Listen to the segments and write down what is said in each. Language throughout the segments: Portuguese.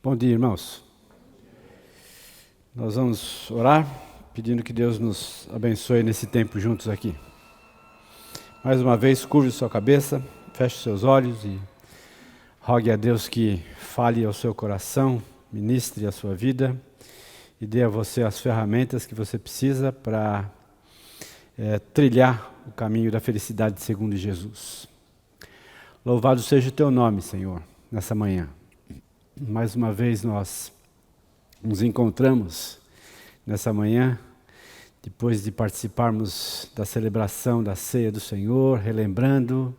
Bom dia, irmãos. Nós vamos orar, pedindo que Deus nos abençoe nesse tempo juntos aqui. Mais uma vez, curve sua cabeça, feche seus olhos e rogue a Deus que fale ao seu coração, ministre a sua vida e dê a você as ferramentas que você precisa para trilhar o caminho da felicidade segundo Jesus. Louvado seja o teu nome, Senhor, nessa manhã. Mais uma vez nós nos encontramos nessa manhã, depois de participarmos da celebração da ceia do Senhor, relembrando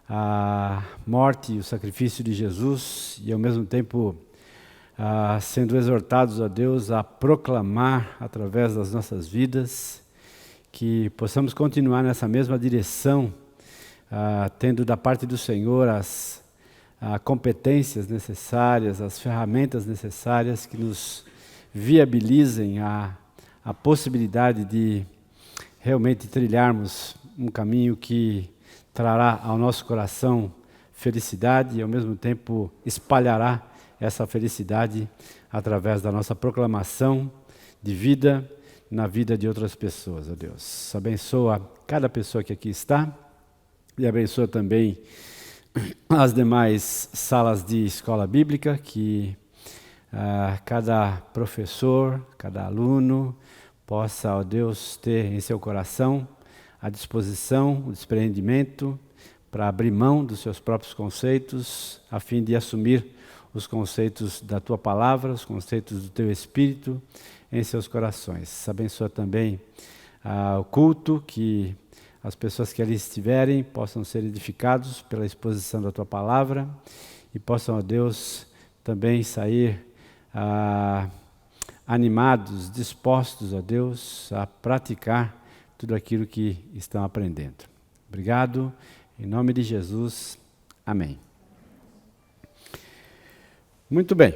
a morte e o sacrifício de Jesus e ao mesmo tempo sendo exortados a Deus a proclamar através das nossas vidas que possamos continuar nessa mesma direção, tendo da parte do Senhor as competências necessárias, as ferramentas necessárias que nos viabilizem a possibilidade de realmente trilharmos um caminho que trará ao nosso coração felicidade e ao mesmo tempo espalhará essa felicidade através da nossa proclamação de vida na vida de outras pessoas, ó Deus. Abençoa cada pessoa que aqui está e abençoa também as demais salas de escola bíblica, que cada professor, cada aluno possa, ó Deus, ter em seu coração a disposição, o desprendimento para abrir mão dos seus próprios conceitos, a fim de assumir os conceitos da Tua Palavra, os conceitos do Teu Espírito em seus corações. Abençoa também o culto, que as pessoas que ali estiverem possam ser edificados pela exposição da Tua Palavra e possam, ó Deus, também sair animados, dispostos, ó Deus, a praticar tudo aquilo que estão aprendendo. Obrigado, em nome de Jesus, amém. Muito bem.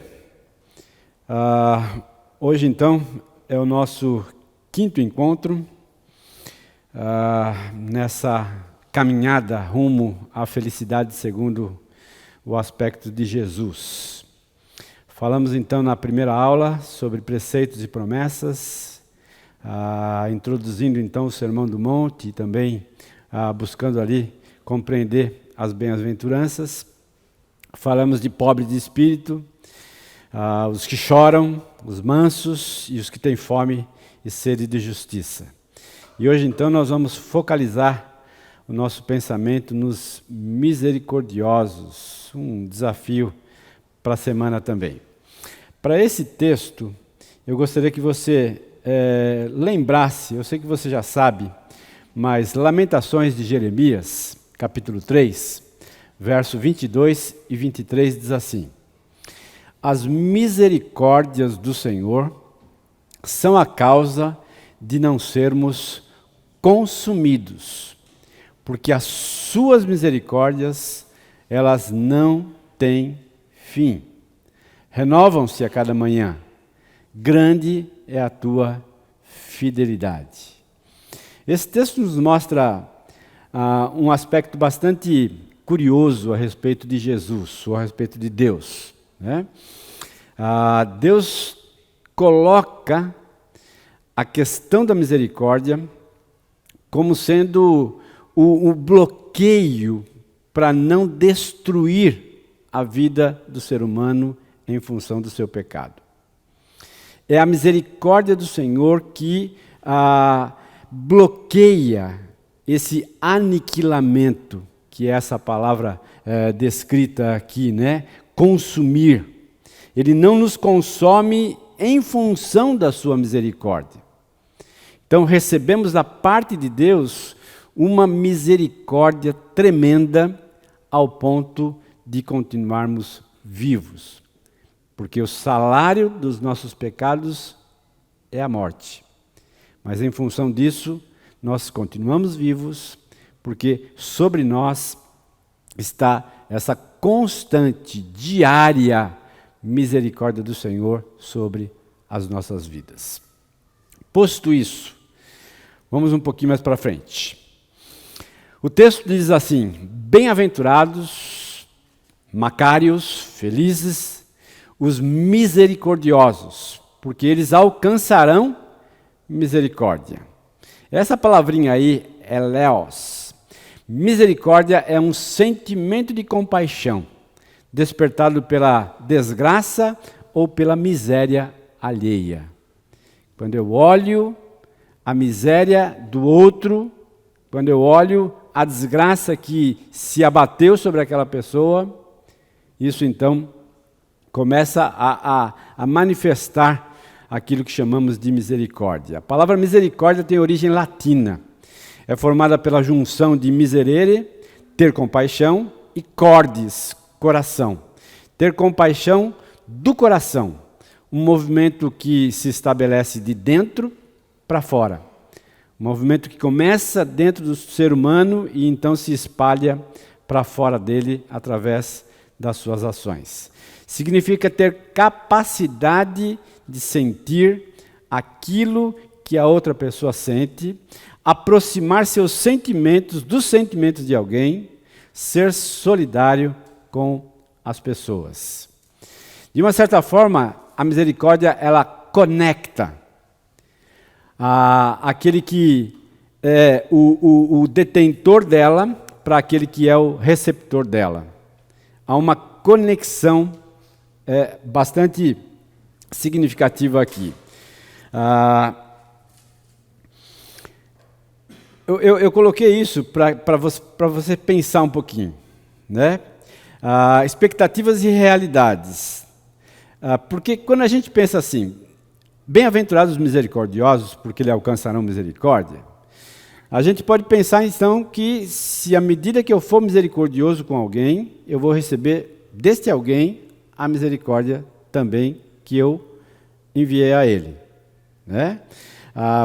Hoje, então, é o nosso quinto encontro nessa caminhada rumo à felicidade segundo o aspecto de Jesus. Falamos então na primeira aula sobre preceitos e promessas, introduzindo então o Sermão do Monte e também buscando ali compreender as bem-aventuranças. Falamos de pobre de espírito, os que choram, os mansos e os que têm fome e sede de justiça. E hoje, então, nós vamos focalizar o nosso pensamento nos misericordiosos, um desafio para a semana também. Para esse texto, eu gostaria que você lembrasse, eu sei que você já sabe, mas Lamentações de Jeremias, capítulo 3, verso 22 e 23 diz assim: As misericórdias do Senhor são a causa de não sermos consumidos, porque as suas misericórdias, elas não têm fim. Renovam-se a cada manhã. Grande é a tua fidelidade. Esse texto nos mostra um aspecto bastante curioso a respeito de Jesus, ou a respeito de Deus, né? Deus coloca a questão da misericórdia como sendo o bloqueio para não destruir a vida do ser humano em função do seu pecado. É a misericórdia do Senhor que bloqueia esse aniquilamento, que é essa palavra descrita aqui, né? Consumir. Ele não nos consome em função da sua misericórdia. Então recebemos da parte de Deus uma misericórdia tremenda ao ponto de continuarmos vivos. Porque o salário dos nossos pecados é a morte. Mas em função disso, nós continuamos vivos, porque sobre nós está essa constante, diária misericórdia do Senhor sobre as nossas vidas. Posto isso, vamos um pouquinho mais para frente. O texto diz assim: Bem-aventurados, macários, felizes, os misericordiosos, porque eles alcançarão misericórdia. Essa palavrinha aí é leos. Misericórdia é um sentimento de compaixão, despertado pela desgraça ou pela miséria alheia. Quando eu olho a miséria do outro, quando eu olho a desgraça que se abateu sobre aquela pessoa, isso então começa a manifestar aquilo que chamamos de misericórdia. A palavra misericórdia tem origem latina. É formada pela junção de miserere, ter compaixão, e cordis, coração. Ter compaixão do coração. Um movimento que se estabelece de dentro para fora. Um movimento que começa dentro do ser humano e então se espalha para fora dele através das suas ações. Significa ter capacidade de sentir aquilo que a outra pessoa sente, aproximar seus sentimentos dos sentimentos de alguém, ser solidário com as pessoas. De uma certa forma, a misericórdia, ela conecta aquele que é o detentor dela para aquele que é o receptor dela. Há uma conexão bastante significativa aqui. Eu coloquei isso para você pensar um pouquinho, né? Expectativas e realidades. Porque quando a gente pensa assim, bem-aventurados os misericordiosos, porque eles alcançarão misericórdia, a gente pode pensar então que se à medida que eu for misericordioso com alguém, eu vou receber deste alguém a misericórdia também que eu enviei a ele, né?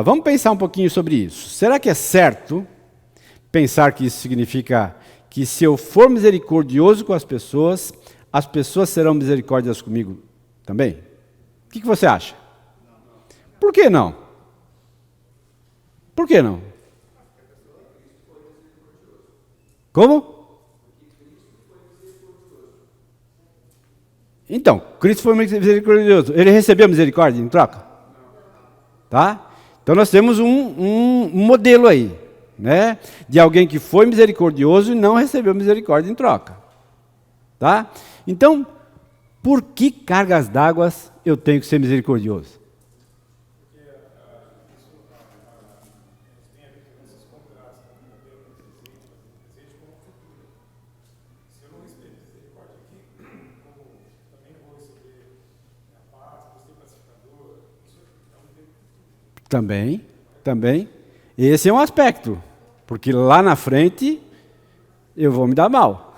Vamos pensar um pouquinho sobre isso. Será que é certo pensar que isso significa que se eu for misericordioso com as pessoas serão misericórdias comigo também? O que você acha? Por que não? Por que não? Como? Então, Cristo foi misericordioso. Ele recebeu misericórdia em troca? Tá? Então nós temos um modelo aí, né? De alguém que foi misericordioso e não recebeu misericórdia em troca. Tá? Então, por que cargas d'água eu tenho que ser misericordioso? Também. Esse é um aspecto, porque lá na frente eu vou me dar mal.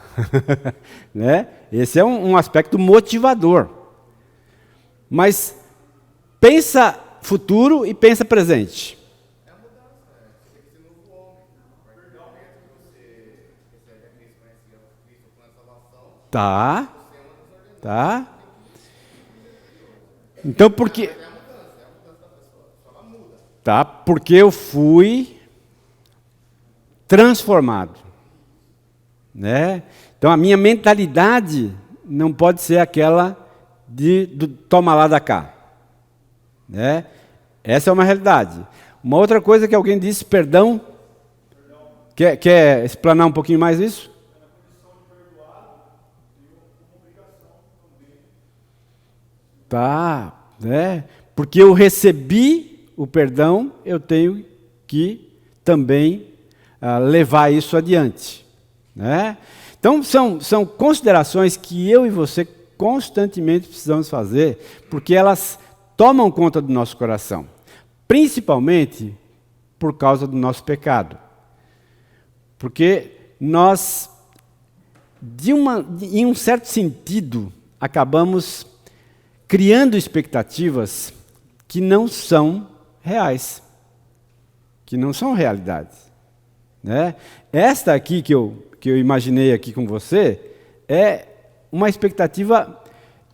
Né? Esse é um aspecto motivador. Mas pensa futuro e pensa presente. É a mudança, esse novo homem. Perdão, você recebe a Cristo, conhece Cristo com a salvação. Tá. Então, porque... Tá? Porque eu fui transformado, né? Então a minha mentalidade não pode ser aquela do toma lá da cá, né? Essa é uma realidade. Uma outra coisa que alguém disse, perdão. Quer explanar um pouquinho mais isso? Tá, né? Porque eu recebi o perdão, eu tenho que também levar isso adiante, né? Então, são considerações que eu e você constantemente precisamos fazer, porque elas tomam conta do nosso coração, principalmente por causa do nosso pecado. Porque nós, em um certo sentido, acabamos criando expectativas que não são reais, que não são realidades, né? Esta aqui que eu imaginei aqui com você é uma expectativa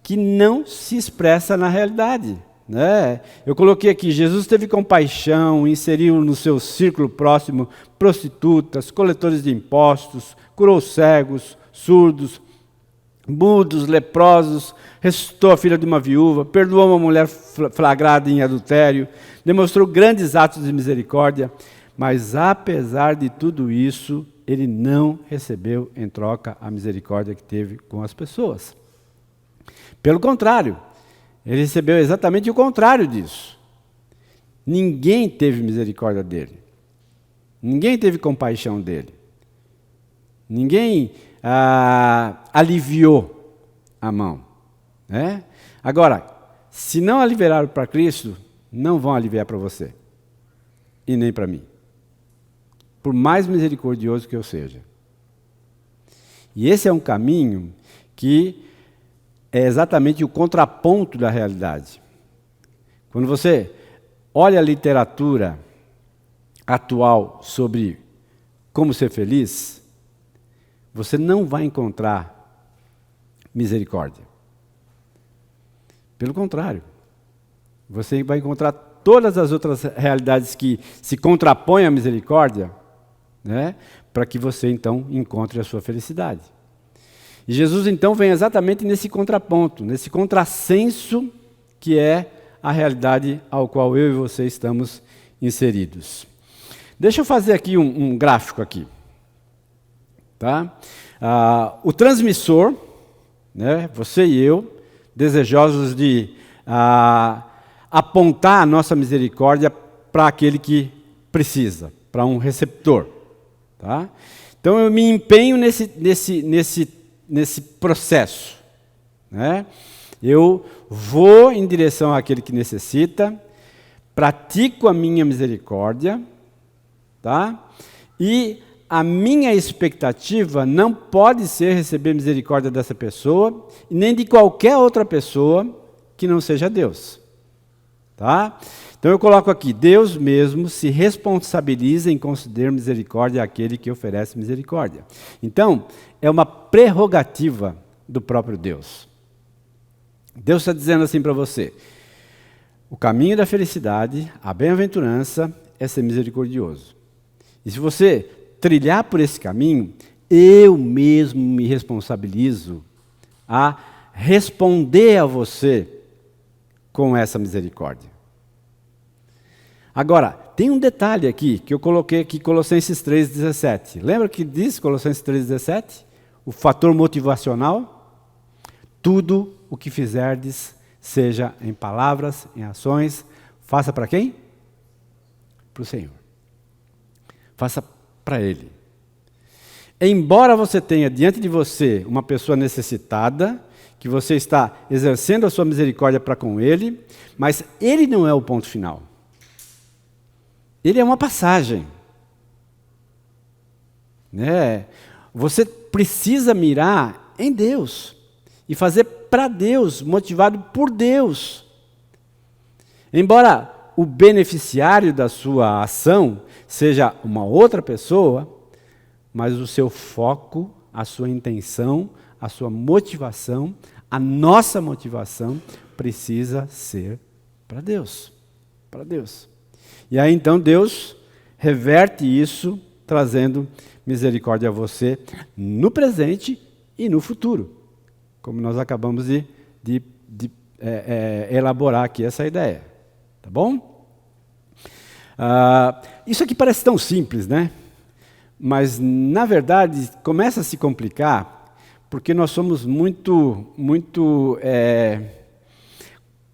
que não se expressa na realidade, né? Eu coloquei aqui, Jesus teve compaixão, inseriu no seu círculo próximo prostitutas, coletores de impostos, curou cegos, surdos, mudos, leprosos, ressuscitou a filha de uma viúva, perdoou uma mulher flagrada em adultério, demonstrou grandes atos de misericórdia, mas apesar de tudo isso, ele não recebeu em troca a misericórdia que teve com as pessoas. Pelo contrário, ele recebeu exatamente o contrário disso. Ninguém teve misericórdia dele. Ninguém teve compaixão dele. Ninguém aliviou a mão. Né? Agora, se não aliviaram para Cristo, não vão aliviar para você. E nem para mim. Por mais misericordioso que eu seja. E esse é um caminho que é exatamente o contraponto da realidade. Quando você olha a literatura atual sobre como ser feliz, você não vai encontrar misericórdia. Pelo contrário, você vai encontrar todas as outras realidades que se contrapõem à misericórdia, né, para que você então encontre a sua felicidade. E Jesus então vem exatamente nesse contraponto, nesse contrassenso que é a realidade ao qual eu e você estamos inseridos. Deixa eu fazer aqui um gráfico aqui. Tá? O transmissor, né, você e eu, desejosos de apontar a nossa misericórdia para aquele que precisa, para um receptor. Tá? Então eu me empenho nesse processo. Né? Eu vou em direção àquele que necessita, pratico a minha misericórdia, tá? E a minha expectativa não pode ser receber misericórdia dessa pessoa, nem de qualquer outra pessoa que não seja Deus. Tá? Então eu coloco aqui, Deus mesmo se responsabiliza em conceder misericórdia àquele que oferece misericórdia. Então, é uma prerrogativa do próprio Deus. Deus está dizendo assim para você, o caminho da felicidade, a bem-aventurança é ser misericordioso. E se você trilhar por esse caminho, eu mesmo me responsabilizo a responder a você com essa misericórdia. Agora, tem um detalhe aqui, que eu coloquei aqui, Colossenses 3,17. Lembra que diz Colossenses 3,17? O fator motivacional? Tudo o que fizerdes, seja em palavras, em ações, faça para quem? Para o Senhor. Faça para Ele. Embora você tenha diante de você uma pessoa necessitada, que você está exercendo a sua misericórdia para com Ele, mas Ele não é o ponto final. Ele é uma passagem. Né? Você precisa mirar em Deus e fazer para Deus, motivado por Deus. Embora o beneficiário da sua ação seja uma outra pessoa, mas o seu foco, a sua intenção, a sua motivação, a nossa motivação precisa ser para Deus. Para Deus. E aí então Deus reverte isso, trazendo misericórdia a você no presente e no futuro. Como nós acabamos de elaborar aqui essa ideia. Tá bom? Isso aqui parece tão simples, né? Mas, na verdade, começa a se complicar porque nós somos muito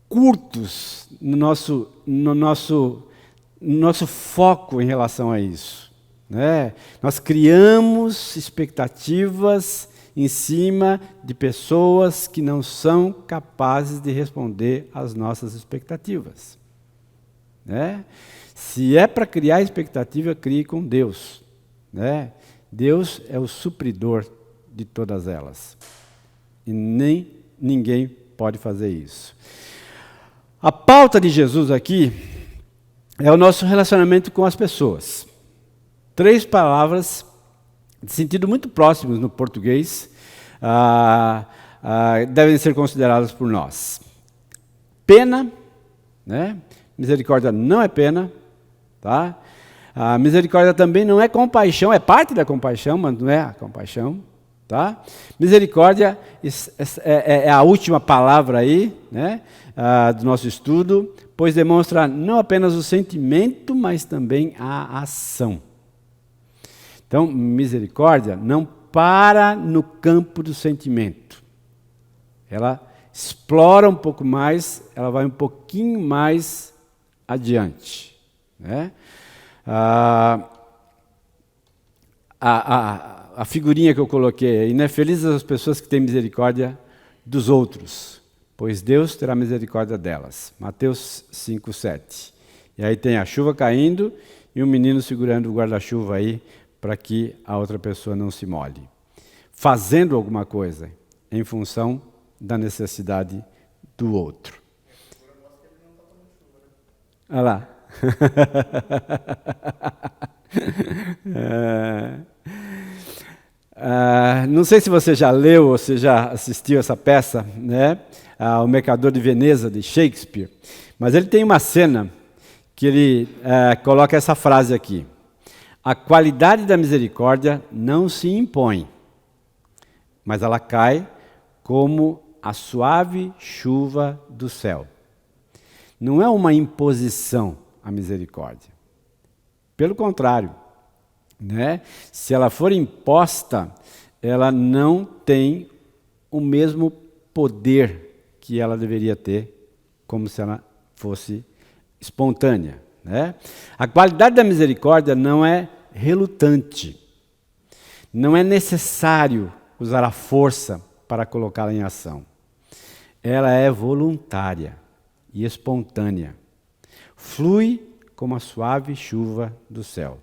curtos no nosso foco em relação a isso. Né? Nós criamos expectativas em cima de pessoas que não são capazes de responder às nossas expectativas. Né? Se é para criar expectativa, crie com Deus. Né? Deus é o supridor de todas elas. E ninguém pode fazer isso. A pauta de Jesus aqui é o nosso relacionamento com as pessoas. 3 palavras de sentido muito próximos no português devem ser consideradas por nós. Pena, né? Misericórdia não é pena, tá? A misericórdia também não é compaixão, é parte da compaixão, mas não é a compaixão, Tá? Misericórdia é a última palavra aí, né, do nosso estudo, pois demonstra não apenas o sentimento, mas também a ação. Então, misericórdia não para no campo do sentimento. Ela explora um pouco mais, ela vai um pouquinho mais adiante. Né? A figurinha que eu coloquei aí, né? Felizes as pessoas que têm misericórdia dos outros, pois Deus terá misericórdia delas. Mateus 5:7. E aí tem a chuva caindo e um menino segurando o guarda-chuva aí para que a outra pessoa não se molhe. Fazendo alguma coisa em função da necessidade do outro. Olha lá. Não sei se você já leu ou se já assistiu essa peça, né? O Mercador de Veneza, de Shakespeare. Mas ele tem uma cena que ele coloca essa frase aqui. A qualidade da misericórdia não se impõe, mas ela cai como a suave chuva do céu. Não é uma imposição a misericórdia. Pelo contrário, né? Se ela for imposta, ela não tem o mesmo poder que ela deveria ter, como se ela fosse espontânea. Né? A qualidade da misericórdia não é relutante. Não é necessário usar a força para colocá-la em ação. Ela é voluntária e espontânea. Flui como a suave chuva do céu.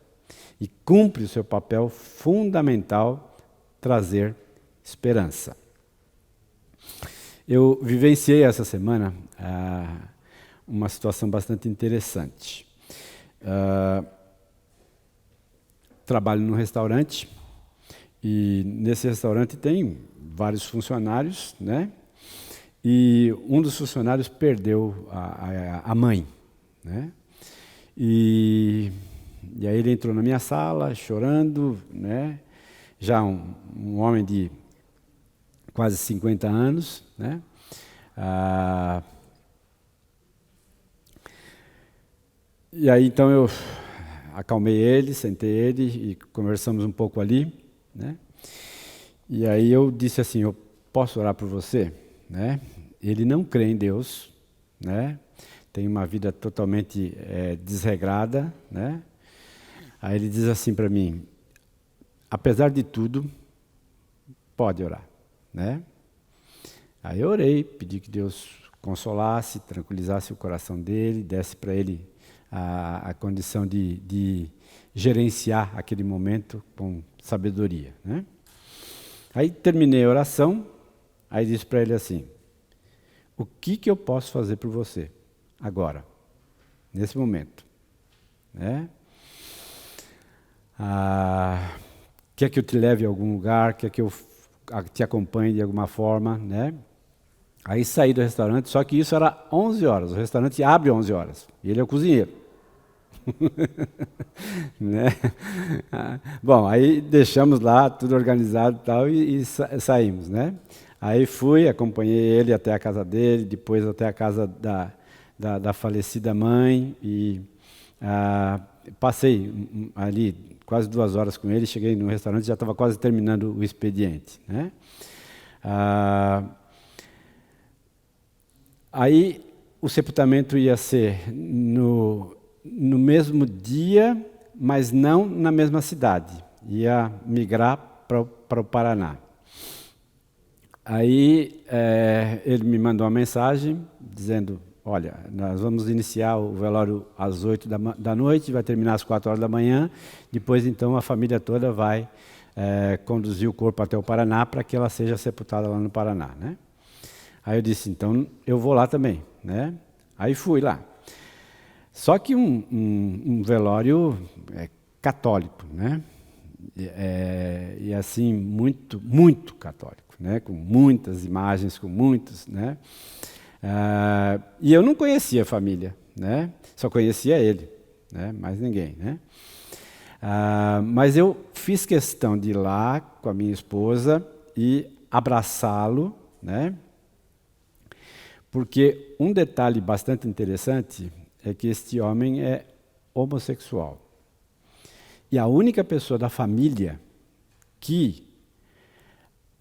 E cumpre o seu papel fundamental, trazer esperança. Eu vivenciei essa semana uma situação bastante interessante. Trabalho num restaurante e nesse restaurante tem vários funcionários, né? E um dos funcionários perdeu a mãe, né? E aí ele entrou na minha sala chorando, né? Já um homem de quase 50 anos, né? E aí então eu acalmei ele, sentei ele e conversamos um pouco ali, né? E aí eu disse assim, eu posso orar por você? Né? Ele não crê em Deus, né? Tem uma vida totalmente desregrada, né? Aí ele diz assim para mim, apesar de tudo, pode orar, né? Aí eu orei, pedi que Deus consolasse, tranquilizasse o coração dele, desse para ele a condição de gerenciar aquele momento com sabedoria, né? Aí terminei a oração, aí disse para ele assim, o que eu posso fazer por você agora, nesse momento? Né? Quer que eu te leve a algum lugar? Quer que eu te acompanhe de alguma forma? Né? Aí saí do restaurante, só que isso era 11 horas, o restaurante abre 11 horas, e ele é o cozinheiro. Né? Bom, aí deixamos lá, tudo organizado e saímos, né? Aí fui, acompanhei ele até a casa dele, depois até a casa da falecida mãe e passei ali quase 2 horas com ele, cheguei no restaurante, já estava quase terminando o expediente, né? Aí o sepultamento ia ser no mesmo dia, mas não na mesma cidade. Ia migrar para o Paraná. Aí ele me mandou uma mensagem dizendo, olha, nós vamos iniciar o velório às 8 da noite, vai terminar às 4 horas da manhã, depois então a família toda vai conduzir o corpo até o Paraná para que ela seja sepultada lá no Paraná. Né? Aí eu disse, então eu vou lá também. Né? Aí fui lá. Só que um velório católico, né? E assim, muito, muito católico, né? Com muitas imagens, com muitos, né? E eu não conhecia a família, né? Só conhecia ele, né? Mais ninguém, né? Mas eu fiz questão de ir lá com a minha esposa e abraçá-lo, né? Porque um detalhe bastante interessante é que este homem é homossexual. E a única pessoa da família que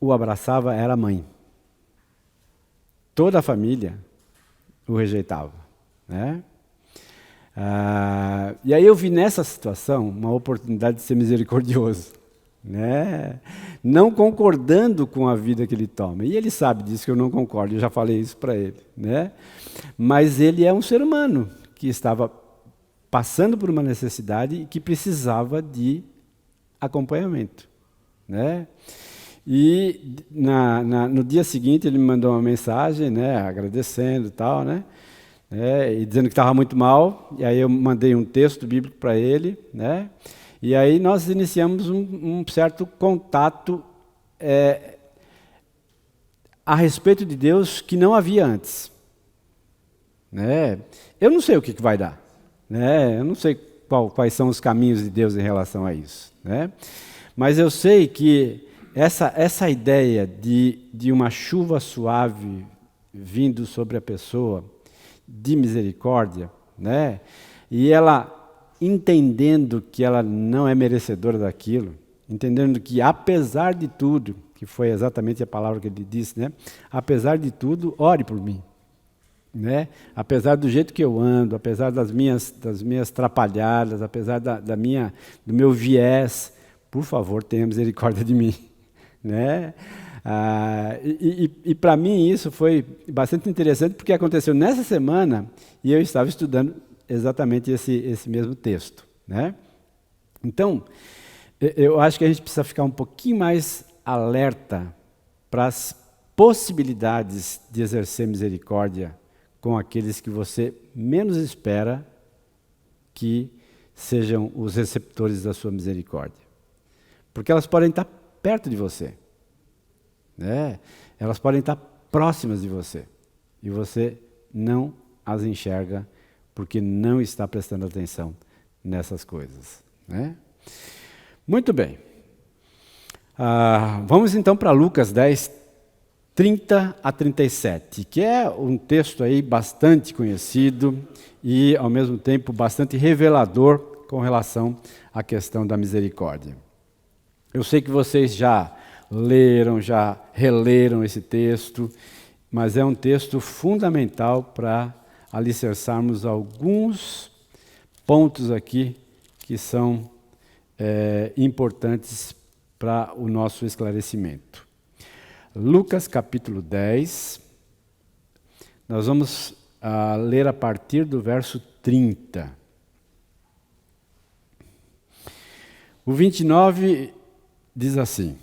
o abraçava era a mãe. Toda a família o rejeitava, né? E aí eu vi nessa situação uma oportunidade de ser misericordioso, né? Não concordando com a vida que ele toma. E ele sabe disso, que eu não concordo, eu já falei isso para ele, né? Mas ele é um ser humano que estava passando por uma necessidade e que precisava de acompanhamento, né? E no dia seguinte ele me mandou uma mensagem, né, agradecendo e tal, né? E dizendo que estava muito mal, e aí eu mandei um texto bíblico para ele, né? E aí nós iniciamos um certo contato a respeito de Deus que não havia antes, né? Eu não sei o que vai dar, né? Eu não sei quais são os caminhos de Deus em relação a isso, né? Mas eu sei que essa ideia de uma chuva suave vindo sobre a pessoa, de misericórdia, né? E ela entendendo que ela não é merecedora daquilo, entendendo que apesar de tudo, que foi exatamente a palavra que ele disse, né? Apesar de tudo, ore por mim, né? Apesar do jeito que eu ando, apesar das minhas trapalhadas, apesar do meu viés, por favor, tenha misericórdia de mim, né? E para mim isso foi bastante interessante porque aconteceu nessa semana e eu estava estudando exatamente esse mesmo texto, né? Então, eu acho que a gente precisa ficar um pouquinho mais alerta para as possibilidades de exercer misericórdia com aqueles que você menos espera que sejam os receptores da sua misericórdia. Porque elas podem estar perto de você, né? Elas podem estar próximas de você e você não as enxerga porque não está prestando atenção nessas coisas, né? Muito bem. Vamos então para Lucas 10, 30 a 37, que é um texto aí bastante conhecido e, ao mesmo tempo, bastante revelador com relação à questão da misericórdia. Eu sei que vocês já leram, já releram esse texto, mas é um texto fundamental para alicerçarmos alguns pontos aqui que são importantes para o nosso esclarecimento. Lucas capítulo 10, nós vamos ler a partir do verso 30. O 29 diz assim: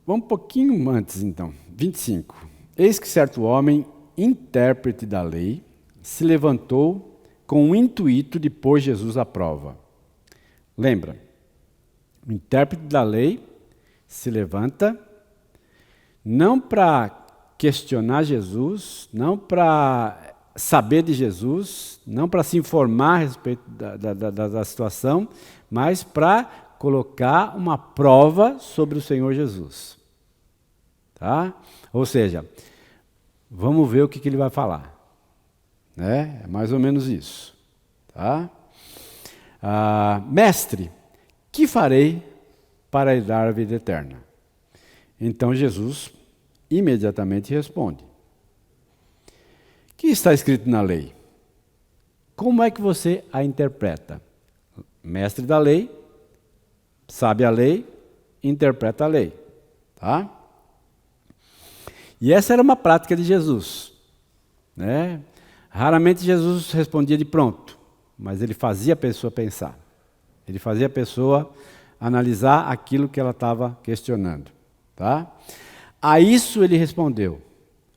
Vamos um pouquinho antes, então. 25. Eis que certo homem, intérprete da lei, se levantou com o intuito de pôr Jesus à prova. Lembra? O intérprete da lei se levanta não para questionar Jesus, não para saber de Jesus, não para se informar a respeito da situação, mas para colocar uma prova sobre o Senhor Jesus. Tá? Ou seja, vamos ver o que ele vai falar. Né? É mais ou menos isso. Tá? Mestre, que farei para herdar a vida eterna? Então Jesus imediatamente responde: que está escrito na lei? Como é que você a interpreta? Mestre da lei, sabe a lei, interpreta a lei. Tá? E essa era uma prática de Jesus, né? Raramente Jesus respondia de pronto, mas ele fazia a pessoa pensar. Ele fazia a pessoa analisar aquilo que ela estava questionando. Tá? A isso ele respondeu: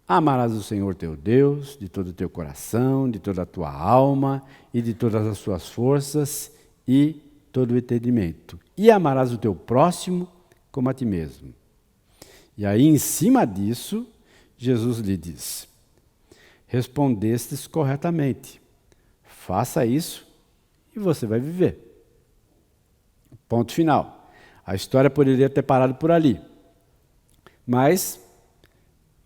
amarás o Senhor teu Deus de todo o teu coração, de toda a tua alma e de todas as tuas forças e todo o entendimento. E amarás o teu próximo como a ti mesmo. E aí, em cima disso, Jesus lhe diz: respondestes corretamente. Faça isso e você vai viver. Ponto final. A história poderia ter parado por ali. Mas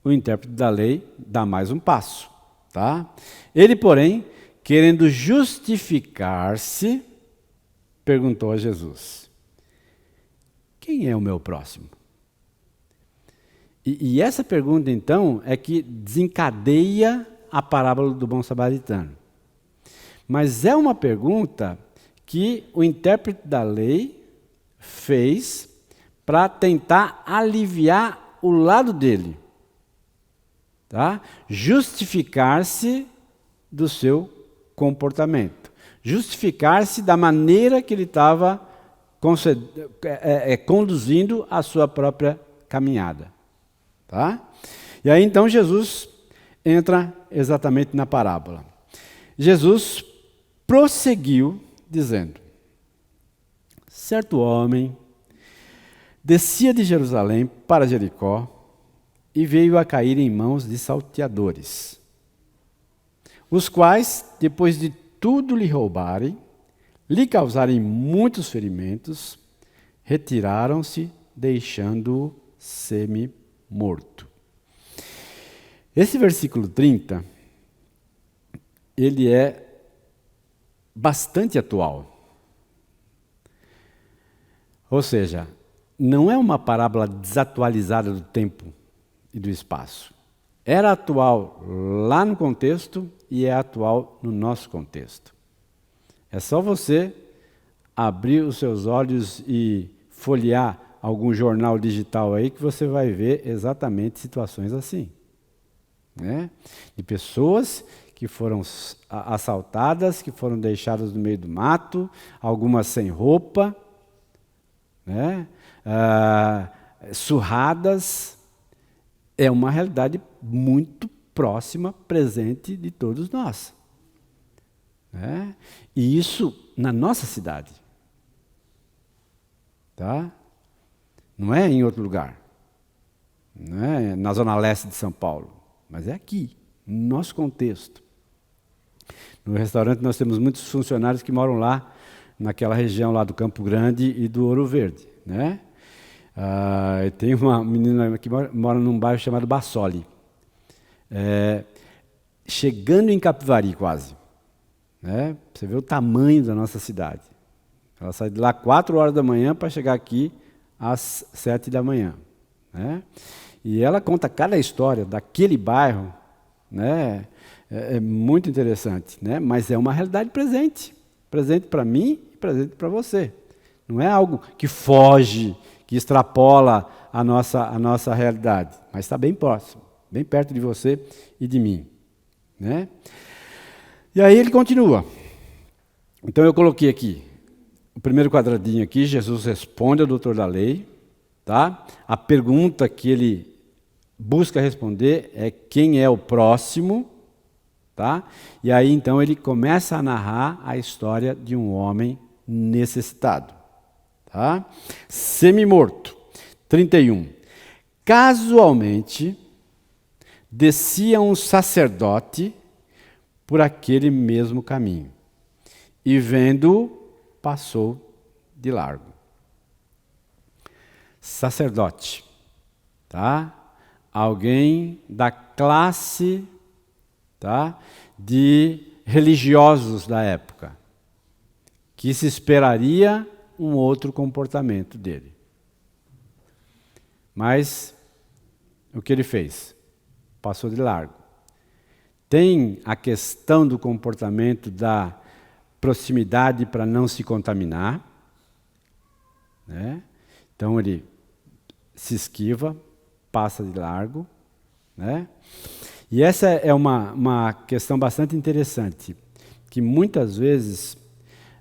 o intérprete da lei dá mais um passo. Tá? Ele, porém, querendo justificar-se, perguntou a Jesus: quem é o meu próximo? E essa pergunta, então, é que desencadeia a parábola do bom samaritano. Mas é uma pergunta que o intérprete da lei fez para tentar aliviar o lado dele. Tá? Justificar-se do seu comportamento. Justificar-se da maneira que ele estava conduzindo a sua própria caminhada. Tá? E aí então Jesus entra exatamente na parábola. Jesus prosseguiu dizendo: certo homem descia de Jerusalém para Jericó e veio a cair em mãos de salteadores, os quais, depois de tudo lhe roubarem, lhe causarem muitos ferimentos, retiraram-se, deixando-o semi-morto. Esse versículo 30, ele é bastante atual. Ou seja, não é uma parábola desatualizada do tempo e do espaço. Era atual lá no contexto e é atual no nosso contexto. É só você abrir os seus olhos e folhear algum jornal digital aí que você vai ver exatamente situações assim. Né? De pessoas que foram assaltadas, que foram deixadas no meio do mato, algumas sem roupa, né? Surradas. É uma realidade muito próxima, presente de todos nós. Né? E isso na nossa cidade. Tá? Não é em outro lugar. Não é na zona leste de São Paulo. Mas é aqui, no nosso contexto. No restaurante nós temos muitos funcionários que moram lá, naquela região lá do Campo Grande e do Ouro Verde. Né? Tem uma menina que mora num bairro chamado Bassoli. Chegando em Capivari quase. Né? Você vê o tamanho da nossa cidade. Ela sai de lá 4 horas da manhã para chegar aqui às 7 da manhã. Né? E ela conta cada história daquele bairro, né? É muito interessante, né? Mas é uma realidade presente. Presente para mim e presente para você. Não é algo que foge, que extrapola a nossa realidade, mas está bem próximo, bem perto de você e de mim. Né? E aí ele continua. Então eu coloquei aqui, o primeiro quadradinho aqui, Jesus responde ao doutor da lei. Tá? A pergunta que ele busca responder é quem é o próximo. Tá? E aí então ele começa a narrar a história de um homem necessitado. Tá? Semi-morto. 31. Casualmente, descia um sacerdote por aquele mesmo caminho e vendo-o, passou de largo. Sacerdote, tá? Alguém da classe, tá? De religiosos da época, que se esperaria um outro comportamento dele. Mas o que ele fez? Passou de largo. Tem a questão do comportamento da proximidade para não se contaminar. Né? Então ele se esquiva, passa de largo. Né? E essa é uma questão bastante interessante, que muitas vezes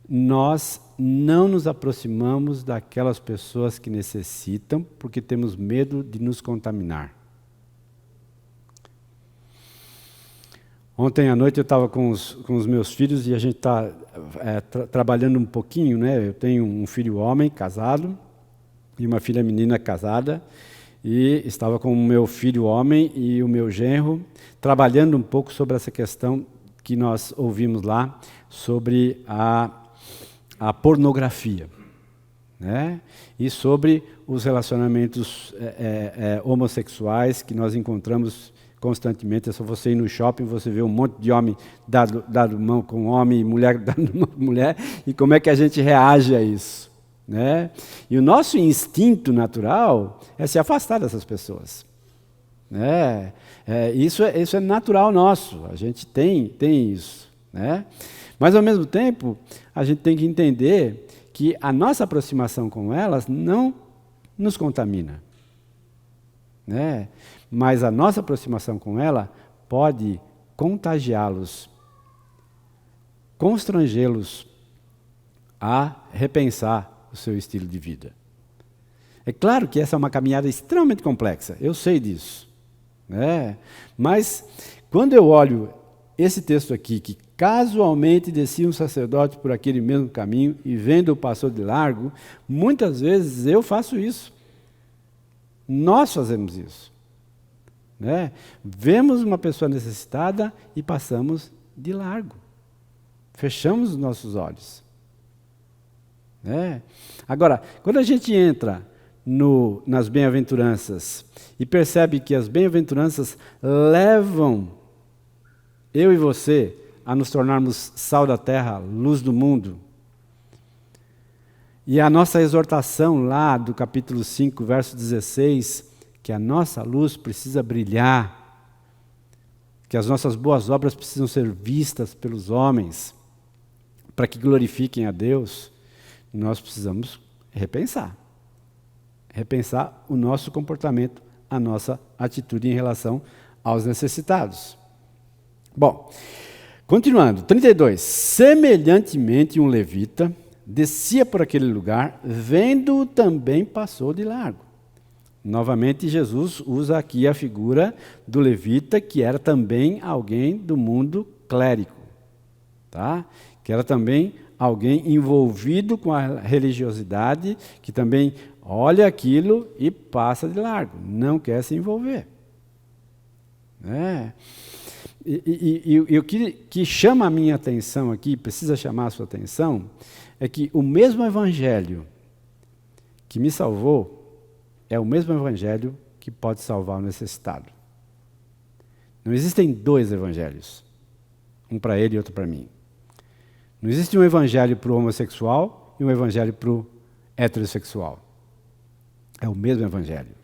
nós não nos aproximamos daquelas pessoas que necessitam porque temos medo de nos contaminar. Ontem à noite eu estava com os meus filhos e a gente está trabalhando um pouquinho, né? Eu tenho um filho homem casado e uma filha menina casada, e estava com o meu filho homem e o meu genro trabalhando um pouco sobre essa questão que nós ouvimos lá, sobre a pornografia, né? E sobre os relacionamentos homossexuais que nós encontramos constantemente. É só você ir no shopping, você vê um monte de homem dado mão com homem, e mulher dando mão com mulher, e como é que a gente reage a isso, né? E o nosso instinto natural é se afastar dessas pessoas, né? Isso é natural nosso, a gente tem isso, né? Mas, ao mesmo tempo, a gente tem que entender que a nossa aproximação com elas não nos contamina, né? Mas a nossa aproximação com ela pode contagiá-los, constrangê-los a repensar o seu estilo de vida. É claro que essa é uma caminhada extremamente complexa, eu sei disso, né? Mas quando eu olho esse texto aqui, que casualmente descia um sacerdote por aquele mesmo caminho e vendo-o passou de largo, muitas vezes eu faço isso. Nós fazemos isso, né? Vemos uma pessoa necessitada e passamos de largo. Fechamos os nossos olhos, né? Agora, quando a gente entra nas bem-aventuranças e percebe que as bem-aventuranças levam eu e você a nos tornarmos sal da terra, luz do mundo, e a nossa exortação lá do capítulo 5, verso 16, que a nossa luz precisa brilhar, que as nossas boas obras precisam ser vistas pelos homens, para que glorifiquem a Deus, nós precisamos repensar o nosso comportamento, a nossa atitude em relação aos necessitados. Bom, continuando, 32. Semelhantemente um levita descia por aquele lugar, vendo-o também passou de largo. Novamente, Jesus usa aqui a figura do levita, que era também alguém do mundo clérigo, tá? Que era também alguém envolvido com a religiosidade, que também olha aquilo e passa de largo, não quer se envolver. E o que chama a minha atenção aqui, precisa chamar a sua atenção, é que o mesmo evangelho que me salvou é o mesmo evangelho que pode salvar o necessitado. Não existem dois evangelhos, um para ele e outro para mim. Não existe um evangelho para o homossexual e um evangelho para o heterossexual. É o mesmo evangelho.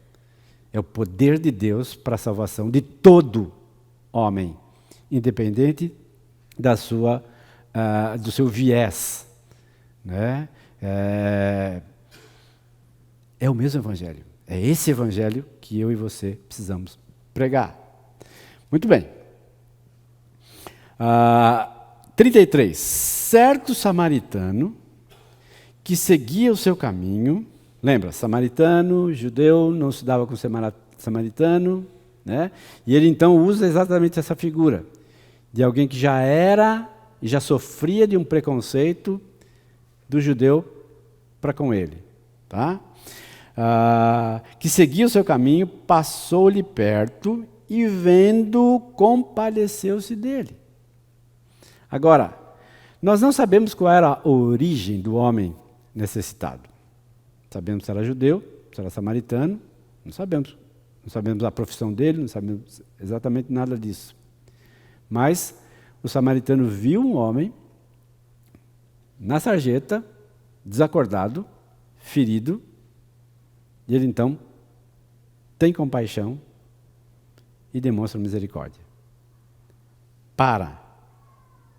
É o poder de Deus para a salvação de todo homem, independente do seu viés, né? É o mesmo evangelho. É esse evangelho que eu e você precisamos pregar. Muito bem. 33. Certo samaritano que seguia o seu caminho. Lembra, samaritano, judeu, não se dava com samaritano, né? E ele então usa exatamente essa figura de alguém que já era e já sofria de um preconceito do judeu para com ele, tá? Que seguia o seu caminho, passou-lhe perto e vendo, compadeceu-se dele. Agora, nós não sabemos qual era a origem do homem necessitado. Sabemos se era judeu, se era samaritano, não sabemos. Não sabemos a profissão dele, não sabemos exatamente nada disso. Mas o samaritano viu um homem na sarjeta, desacordado, ferido, e ele então tem compaixão e demonstra misericórdia.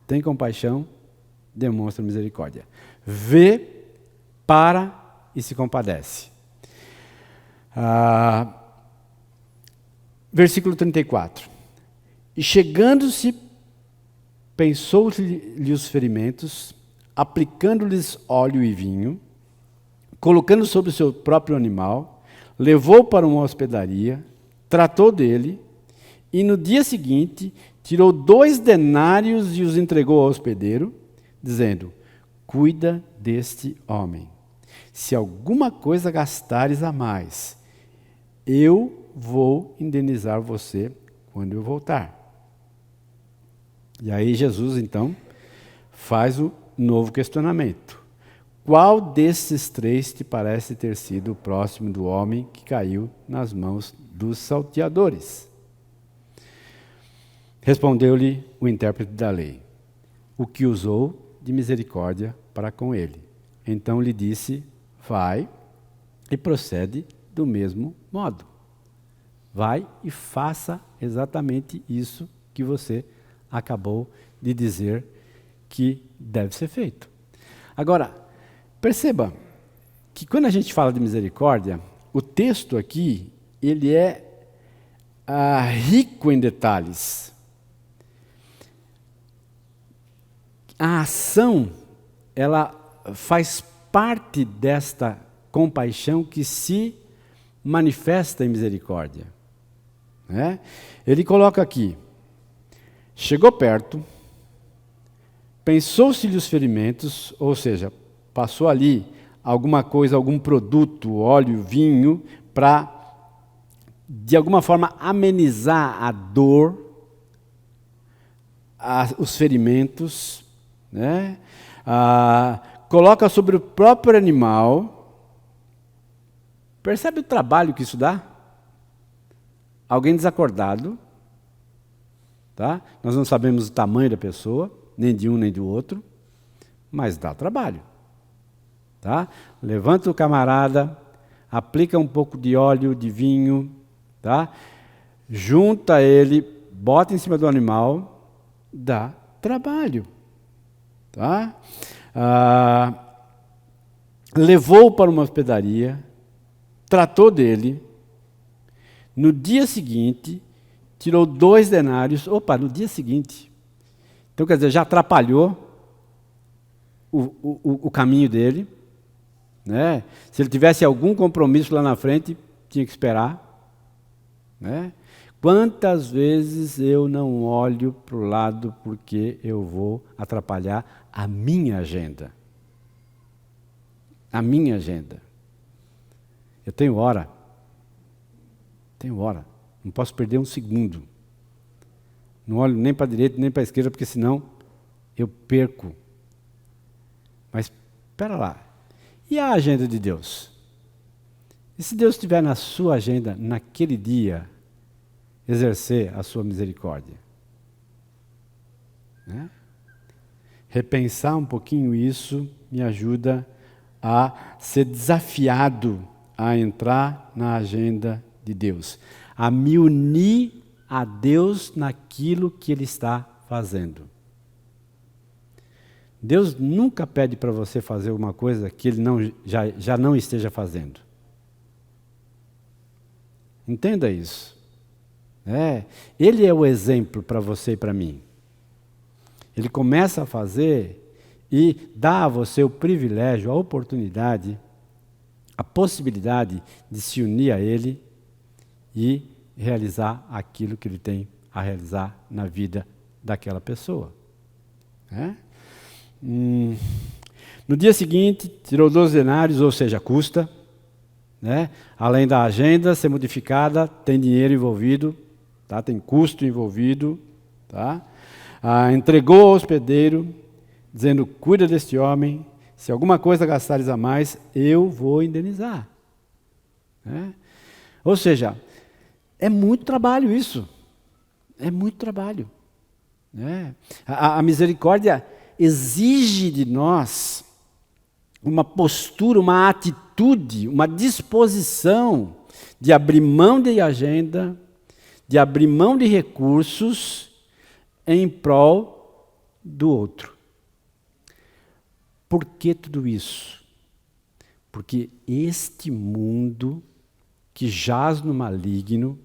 Tem compaixão, demonstra misericórdia. Vê, para e se compadece. Versículo 34. E chegando-se, pensou-lhe os ferimentos, aplicando-lhes óleo e vinho, colocando sobre o seu próprio animal, levou para uma hospedaria, tratou dele, e no dia seguinte tirou 2 denários e os entregou ao hospedeiro, dizendo: cuida deste homem. Se alguma coisa gastares a mais, eu vou indenizar você quando eu voltar. E aí Jesus, então, faz o novo questionamento. qual desses três te parece ter sido o próximo do homem que caiu nas mãos dos salteadores? Respondeu-lhe o intérprete da lei: o que usou de misericórdia para com ele. Então lhe disse: vai e procede do mesmo modo. Vai e faça exatamente isso que você acabou de dizer que deve ser feito. Agora, perceba que quando a gente fala de misericórdia, o texto aqui, ele é rico em detalhes. A ação, ela faz parte desta compaixão que se manifesta em misericórdia. Né? Ele coloca aqui: chegou perto, pensou-se-lhe os ferimentos, ou seja, passou ali alguma coisa, algum produto, óleo, vinho, para, de alguma forma, amenizar a dor, os ferimentos, né? Coloca sobre o próprio animal. Percebe o trabalho que isso dá? Alguém desacordado, tá? Nós não sabemos o tamanho da pessoa, nem de um nem do outro, mas dá trabalho. Tá? Levanta o camarada, aplica um pouco de óleo, de vinho, tá? Junta ele, bota em cima do animal, dá trabalho. Tá? Levou para uma hospedaria, tratou dele. No dia seguinte, tirou 2 denários. Opa, no dia seguinte. Então, quer dizer, já atrapalhou o caminho dele. Né? Se ele tivesse algum compromisso lá na frente, tinha que esperar. Né? Quantas vezes eu não olho para o lado porque eu vou atrapalhar a minha agenda? A minha agenda. Eu tenho hora. Não posso perder um segundo. Não olho nem para a direita nem para a esquerda, porque senão eu perco. Mas espera lá. E a agenda de Deus? E se Deus estiver na sua agenda, naquele dia, exercer a sua misericórdia? Né? Repensar um pouquinho isso me ajuda a ser desafiado a entrar na agenda de Deus, a me unir a Deus naquilo que Ele está fazendo. Deus nunca pede para você fazer uma coisa que Ele já não esteja fazendo. Entenda isso. Ele é o exemplo para você e para mim. Ele começa a fazer e dá a você o privilégio, a oportunidade, a possibilidade de se unir a Ele e realizar aquilo que Ele tem a realizar na vida daquela pessoa. No dia seguinte, tirou 12 denários, ou seja, custa. Né? Além da agenda ser modificada, tem dinheiro envolvido, tá? Tem custo envolvido. Tá? Entregou ao hospedeiro, dizendo: cuida deste homem, se alguma coisa gastares a mais, eu vou indenizar. Né? Ou seja, é muito trabalho isso. É muito trabalho. Né? A misericórdia exige de nós uma postura, uma atitude, uma disposição de abrir mão de agenda, de abrir mão de recursos em prol do outro. Por que tudo isso? Porque este mundo que jaz no maligno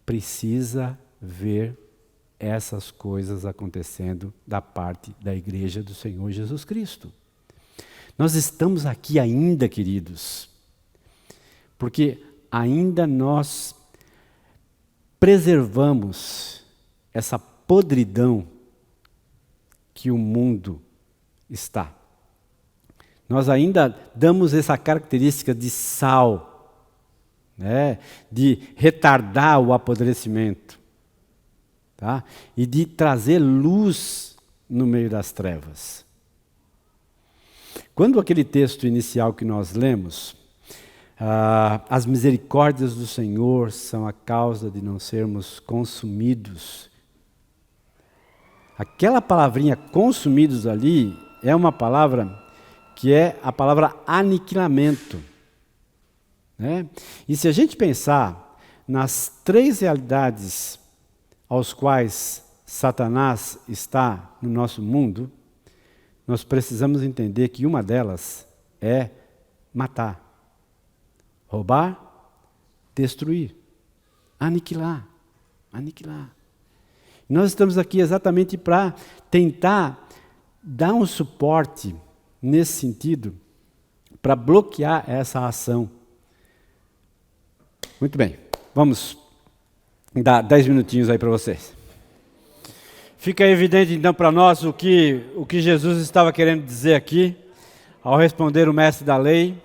precisa ver essas coisas acontecendo da parte da igreja do Senhor Jesus Cristo. Nós estamos aqui ainda, queridos, porque ainda nós preservamos essa podridão que o mundo está. Nós ainda damos essa característica de sal, né, de retardar o apodrecimento, tá? E de trazer luz no meio das trevas. Quando aquele texto inicial que nós lemos, as misericórdias do Senhor são a causa de não sermos consumidos. Aquela palavrinha consumidos ali é uma palavra que é a palavra aniquilamento. Né? E se a gente pensar nas três realidades aos quais Satanás está no nosso mundo, nós precisamos entender que uma delas é matar, roubar, destruir, aniquilar. Nós estamos aqui exatamente para tentar dar um suporte nesse sentido, para bloquear essa ação. Muito bem, vamos dar 10 minutinhos aí para vocês. Fica evidente então para nós o que Jesus estava querendo dizer aqui, ao responder o mestre da lei,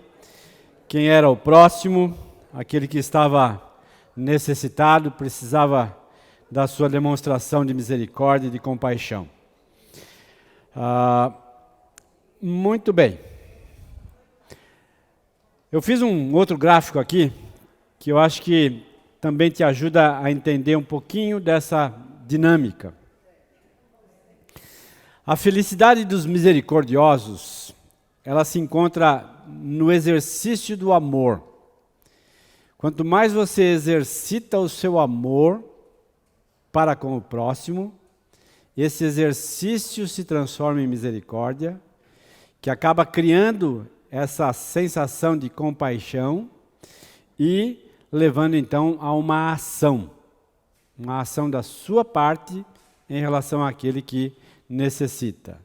quem era o próximo, aquele que estava necessitado, precisava da sua demonstração de misericórdia e de compaixão. Muito bem. Eu fiz um outro gráfico aqui, que eu acho que também te ajuda a entender um pouquinho dessa dinâmica. A felicidade dos misericordiosos, ela se encontra no exercício do amor. Quanto mais você exercita o seu amor para com o próximo, esse exercício se transforma em misericórdia, que acaba criando essa sensação de compaixão e levando então a uma ação da sua parte em relação àquele que necessita.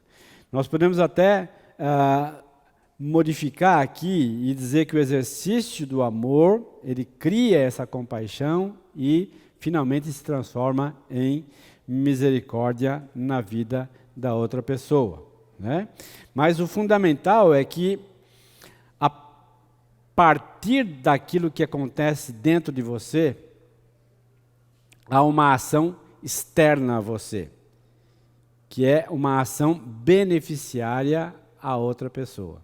Nós podemos até modificar aqui e dizer que o exercício do amor, ele cria essa compaixão e finalmente se transforma em misericórdia na vida da outra pessoa, né? Mas o fundamental é que a partir daquilo que acontece dentro de você, há uma ação externa a você, que é uma ação beneficiária a outra pessoa.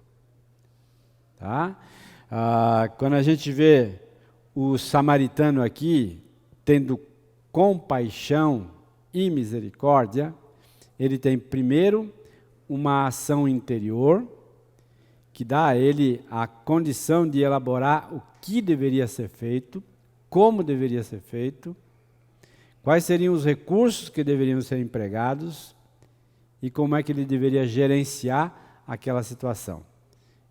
Tá? Quando a gente vê o samaritano aqui tendo compaixão e misericórdia, ele tem primeiro uma ação interior que dá a ele a condição de elaborar o que deveria ser feito, como deveria ser feito, quais seriam os recursos que deveriam ser empregados e como é que ele deveria gerenciar aquela situação.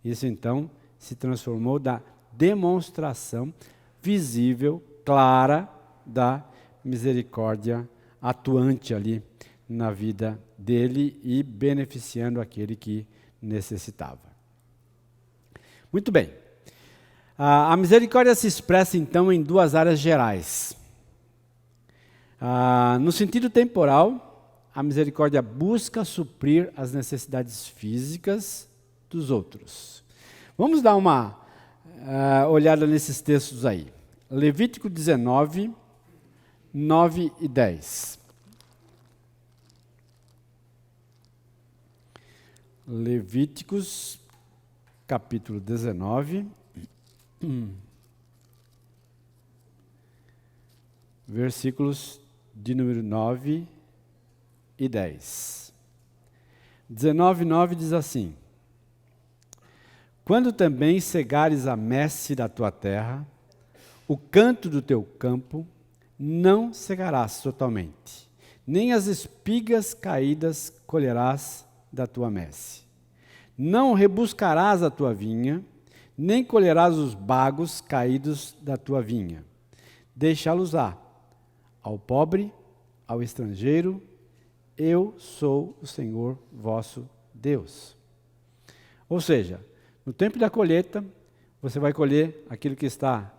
Isso então se transformou da demonstração visível, clara, da misericórdia atuante ali na vida dele e beneficiando aquele que necessitava. Muito bem. A misericórdia se expressa então em duas áreas gerais. No sentido temporal, a misericórdia busca suprir as necessidades físicas dos outros. Vamos dar uma olhada nesses textos aí. Levítico 19, 9 e 10. Levíticos, capítulo 19, versículos de número 9 e 10. 19:9 diz assim: Quando também cegares a messe da tua terra, o canto do teu campo, não cegarás totalmente, nem as espigas caídas colherás da tua messe. Não rebuscarás a tua vinha, nem colherás os bagos caídos da tua vinha. Deixá-los-á ao pobre, ao estrangeiro. Eu sou o Senhor vosso Deus. Ou seja, no tempo da colheita, você vai colher aquilo que está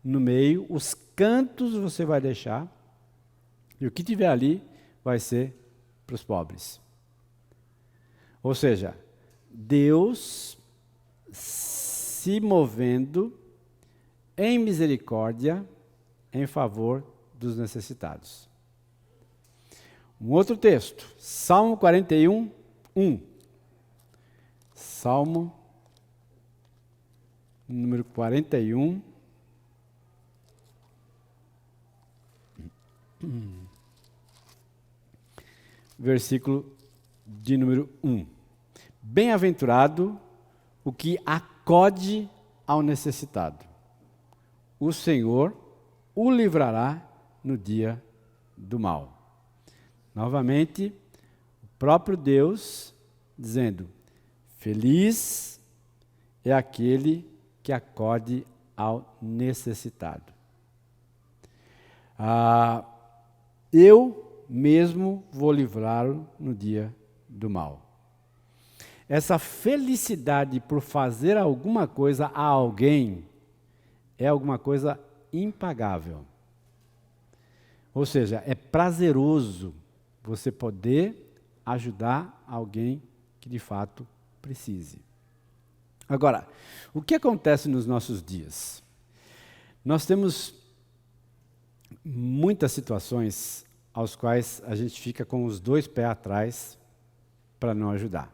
no meio, os cantos você vai deixar, e o que tiver ali vai ser para os pobres. Ou seja, Deus se movendo em misericórdia em favor dos necessitados. Um outro texto, Salmo 41, 1. Salmo número 41. Versículo de número 1. Bem-aventurado o que acode ao necessitado. O Senhor o livrará no dia do mal. Novamente, o próprio Deus dizendo: feliz é aquele que acode ao necessitado. Eu mesmo vou livrá-lo no dia do mal. Essa felicidade por fazer alguma coisa a alguém é alguma coisa impagável. Ou seja, é prazeroso você poder ajudar alguém que de fato precise. Agora, o que acontece nos nossos dias? Nós temos muitas situações aos quais a gente fica com os dois pés atrás para não ajudar.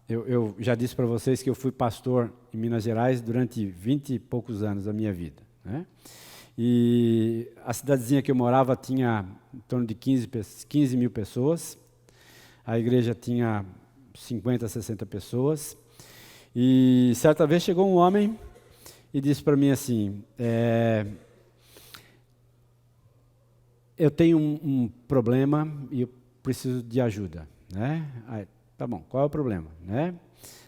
Eu já disse para vocês que eu fui pastor em Minas Gerais durante 20 e poucos anos da minha vida, né? E a cidadezinha que eu morava tinha em torno de 15 mil pessoas, a igreja tinha 50, 60 pessoas, e certa vez chegou um homem e disse para mim assim: eu tenho um problema e eu preciso de ajuda, né? Aí, tá bom, qual é o problema, né?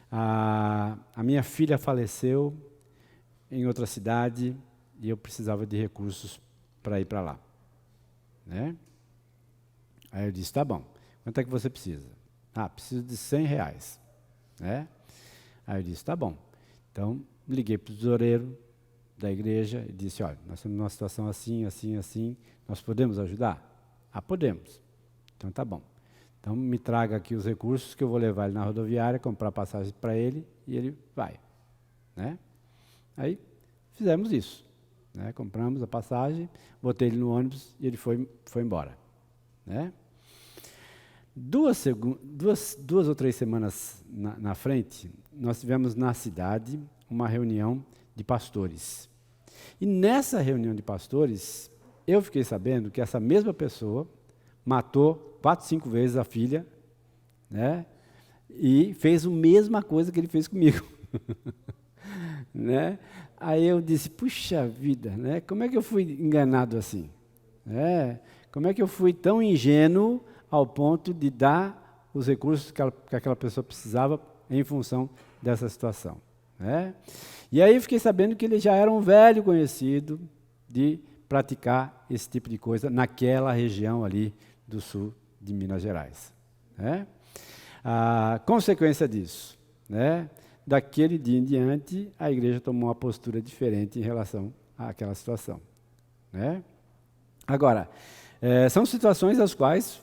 A minha filha faleceu em outra cidade e eu precisava de recursos para ir para lá, né? Aí eu disse: tá bom, quanto é que você precisa? Preciso de R$100, né? Aí eu disse: tá bom. Então, liguei para o tesoureiro da igreja e disse: olha, nós estamos numa situação assim, assim, assim, nós podemos ajudar? Podemos. Então, tá bom. Então, me traga aqui os recursos que eu vou levar ele na rodoviária, comprar passagem para ele e ele vai, né? Aí, fizemos isso, né? Compramos a passagem, botei ele no ônibus e ele foi embora, né? Duas ou três semanas na frente, nós tivemos na cidade uma reunião de pastores. E nessa reunião de pastores, eu fiquei sabendo que essa mesma pessoa matou 4, 5 vezes a filha, né? E fez a mesma coisa que ele fez comigo. Né? Aí eu disse: puxa vida, né? Como é que eu fui enganado assim? Como é que eu fui tão ingênuo ao ponto de dar os recursos que aquela pessoa precisava em função dessa situação, né? E aí eu fiquei sabendo que ele já era um velho conhecido de praticar esse tipo de coisa naquela região ali do sul de Minas Gerais, né? A consequência disso, né? Daquele dia em diante, a igreja tomou uma postura diferente em relação àquela situação, né? Agora, são situações as quais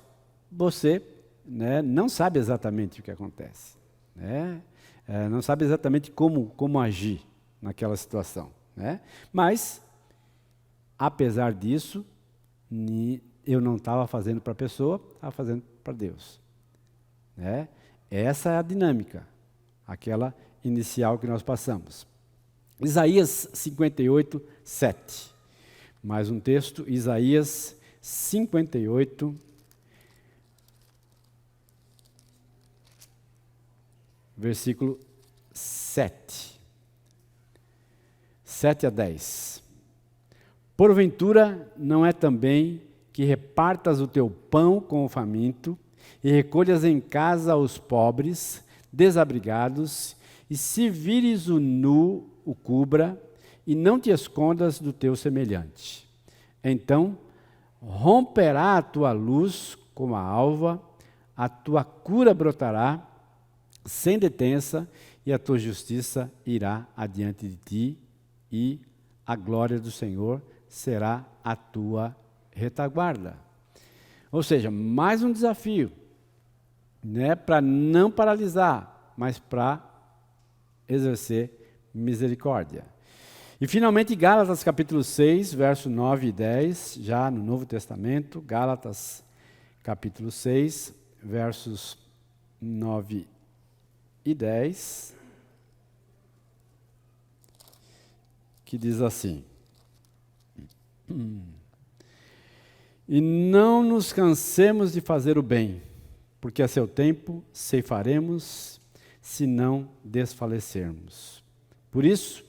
você, né, não sabe exatamente o que acontece, né? Não sabe exatamente como agir naquela situação, né? Mas, apesar disso, eu não estava fazendo para a pessoa, estava fazendo para Deus, né? Essa é a dinâmica, aquela inicial que nós passamos. Isaías 58, 7. Mais um texto, Isaías 58, versículo 7. 7 a 10. Porventura não é também que repartas o teu pão com o faminto e recolhas em casa os pobres, desabrigados, e se vires o nu, o cubra, e não te escondas do teu semelhante. Então romperá a tua luz como a alva, a tua cura brotará sem detença, e a tua justiça irá adiante de ti, e a glória do Senhor será a tua retaguarda. Ou seja, mais um desafio, né, para não paralisar, mas para exercer misericórdia. E finalmente Gálatas capítulo 6, verso 9 e 10, já no Novo Testamento, Gálatas capítulo 6, versos 9 e 10. que diz assim: E não nos cansemos de fazer o bem, porque a seu tempo ceifaremos, se não desfalecermos. Por isso,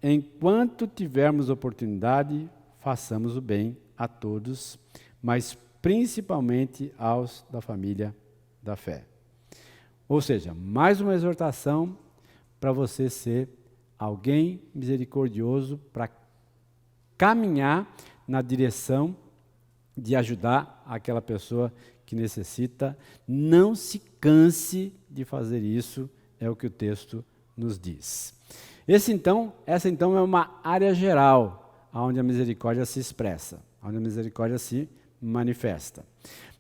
enquanto tivermos oportunidade, façamos o bem a todos, mas principalmente aos da família da fé. Ou seja, mais uma exortação para você ser alguém misericordioso, para caminhar na direção de ajudar aquela pessoa que necessita. Não se canse de fazer isso, é o que o texto nos diz. Essa então é uma área geral, onde a misericórdia se expressa, onde a misericórdia se manifesta.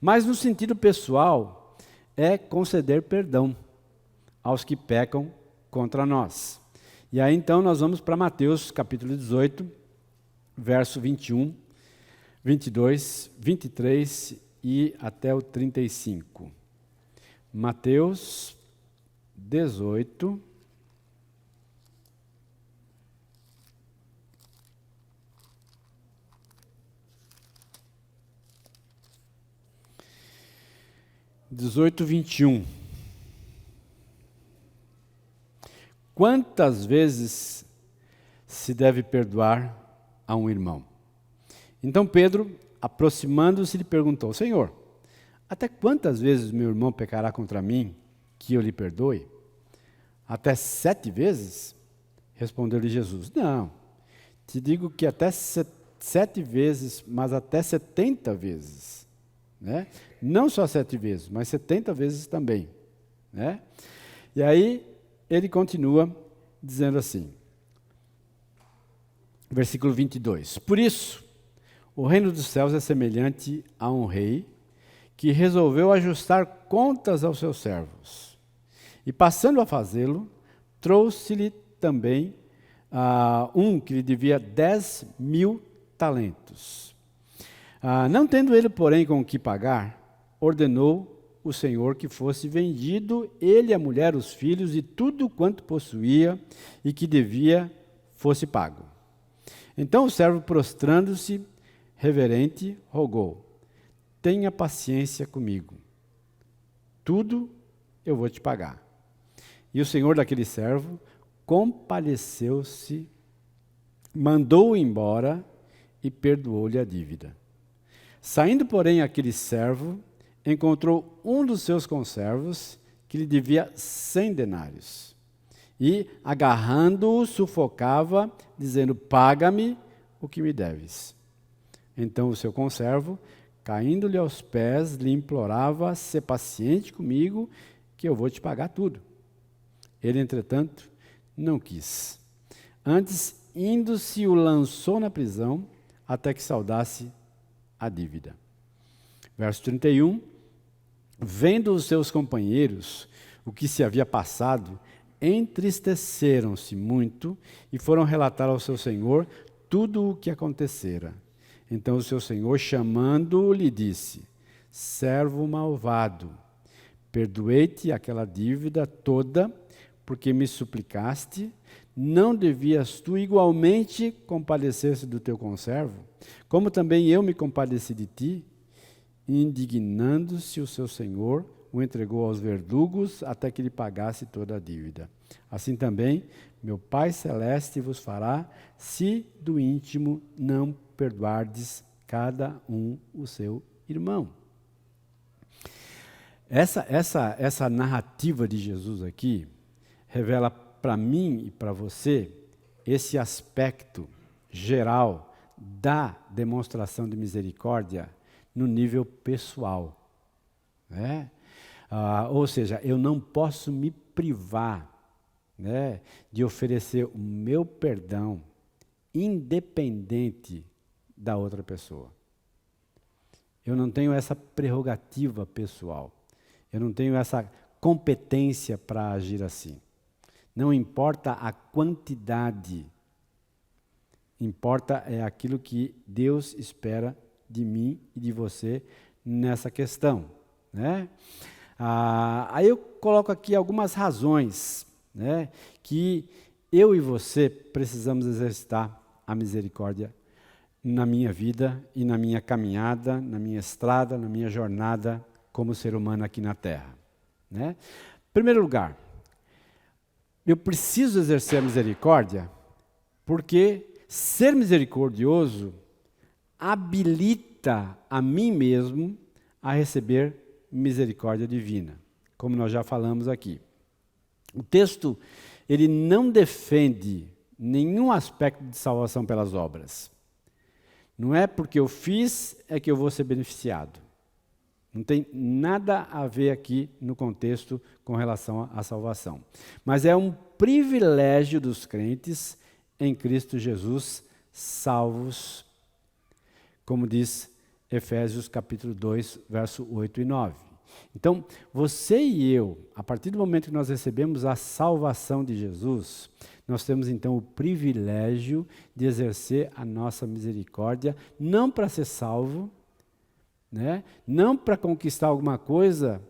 Mas no sentido pessoal, é conceder perdão aos que pecam contra nós. E aí então nós vamos para Mateus capítulo 18, verso 21, 22, 23 e até o 35. Mateus 18, (18, 21). Quantas vezes se deve perdoar a um irmão? Então Pedro, aproximando-se, lhe perguntou: Senhor, até quantas vezes meu irmão pecará contra mim, que eu lhe perdoe? Até 7 vezes? Respondeu-lhe Jesus: Não, te digo que até 7 vezes, mas até 70 vezes. Né? Não só 7 vezes, mas 70 vezes também. Né? E aí ele continua dizendo assim, versículo 22. Por isso, o reino dos céus é semelhante a um rei que resolveu ajustar contas aos seus servos. E passando a fazê-lo, trouxe-lhe também um que lhe devia 10.000 talentos. Não tendo ele, porém, com o que pagar, ordenou o Senhor que fosse vendido, ele, a mulher, os filhos e tudo quanto possuía e que devia fosse pago. Então o servo, prostrando-se, reverente, rogou: tenha paciência comigo, tudo eu vou te pagar. E o senhor daquele servo compadeceu-se, mandou-o embora e perdoou-lhe a dívida. Saindo, porém, aquele servo, encontrou um dos seus conservos que lhe devia 100 denários. E, agarrando-o, sufocava, dizendo: paga-me o que me deves. Então o seu conservo, caindo-lhe aos pés, lhe implorava: ser paciente comigo, que eu vou te pagar tudo. Ele, entretanto, não quis. Antes, indo-se, o lançou na prisão, até que saldasse a dívida. Verso 31. Vendo os seus companheiros o que se havia passado, entristeceram-se muito e foram relatar ao seu senhor tudo o que acontecera. Então o seu senhor, chamando-o, lhe disse: servo malvado, perdoei-te aquela dívida toda, porque me suplicaste. Não devias tu igualmente compadecer-se do teu conservo, como também eu me compadeci de ti? Indignando-se o seu senhor, o entregou aos verdugos até que lhe pagasse toda a dívida. Assim também, meu Pai Celeste vos fará, se do íntimo não perdoardes cada um o seu irmão. Essa narrativa de Jesus aqui revela para mim e para você esse aspecto geral da demonstração de misericórdia no nível pessoal. Né? Ou seja, eu não posso me privar, né, de oferecer o meu perdão independente da outra pessoa. Eu não tenho essa prerrogativa pessoal. Eu não tenho essa competência para agir assim. Não importa a quantidade, importa é aquilo que Deus espera de mim e de você nessa questão. Né? Aí eu coloco aqui algumas razões, né, que eu e você precisamos exercitar a misericórdia na minha vida e na minha caminhada, na minha estrada, na minha jornada como ser humano aqui na Terra. Né? Em primeiro lugar, eu preciso exercer a misericórdia porque ser misericordioso habilita a mim mesmo a receber misericórdia divina, como nós já falamos aqui. O texto, ele não defende nenhum aspecto de salvação pelas obras. Não é porque eu fiz é que eu vou ser beneficiado. Não tem nada a ver aqui no contexto com relação à salvação. Mas é um privilégio dos crentes em Cristo Jesus, salvos, como diz Efésios capítulo 2, verso 8 e 9. Então, você e eu, a partir do momento que nós recebemos a salvação de Jesus, nós temos então o privilégio de exercer a nossa misericórdia, não para ser salvo, né? Não para conquistar alguma coisa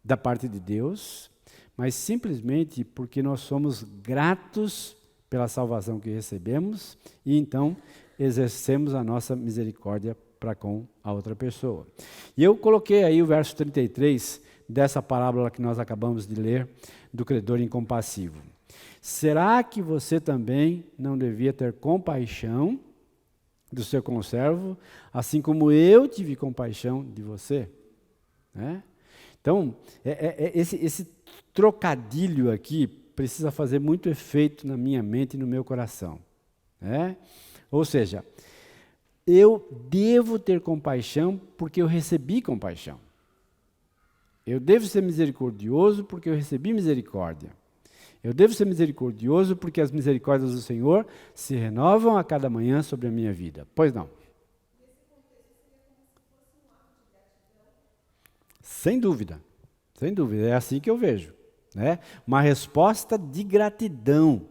da parte de Deus, mas simplesmente porque nós somos gratos pela salvação que recebemos e então exercemos a nossa misericórdia para com a outra pessoa. E eu coloquei aí o verso 33 dessa parábola que nós acabamos de ler, do credor incompassivo. Será que você também não devia ter compaixão do seu conservo, assim como eu tive compaixão de você? Né? Então, esse trocadilho aqui precisa fazer muito efeito na minha mente e no meu coração. Né? Ou seja, eu devo ter compaixão porque eu recebi compaixão. Eu devo ser misericordioso porque eu recebi misericórdia. Eu devo ser misericordioso porque as misericórdias do Senhor se renovam a cada manhã sobre a minha vida. Pois não? Sem dúvida, sem dúvida. É assim que eu vejo. Né? Uma resposta de gratidão.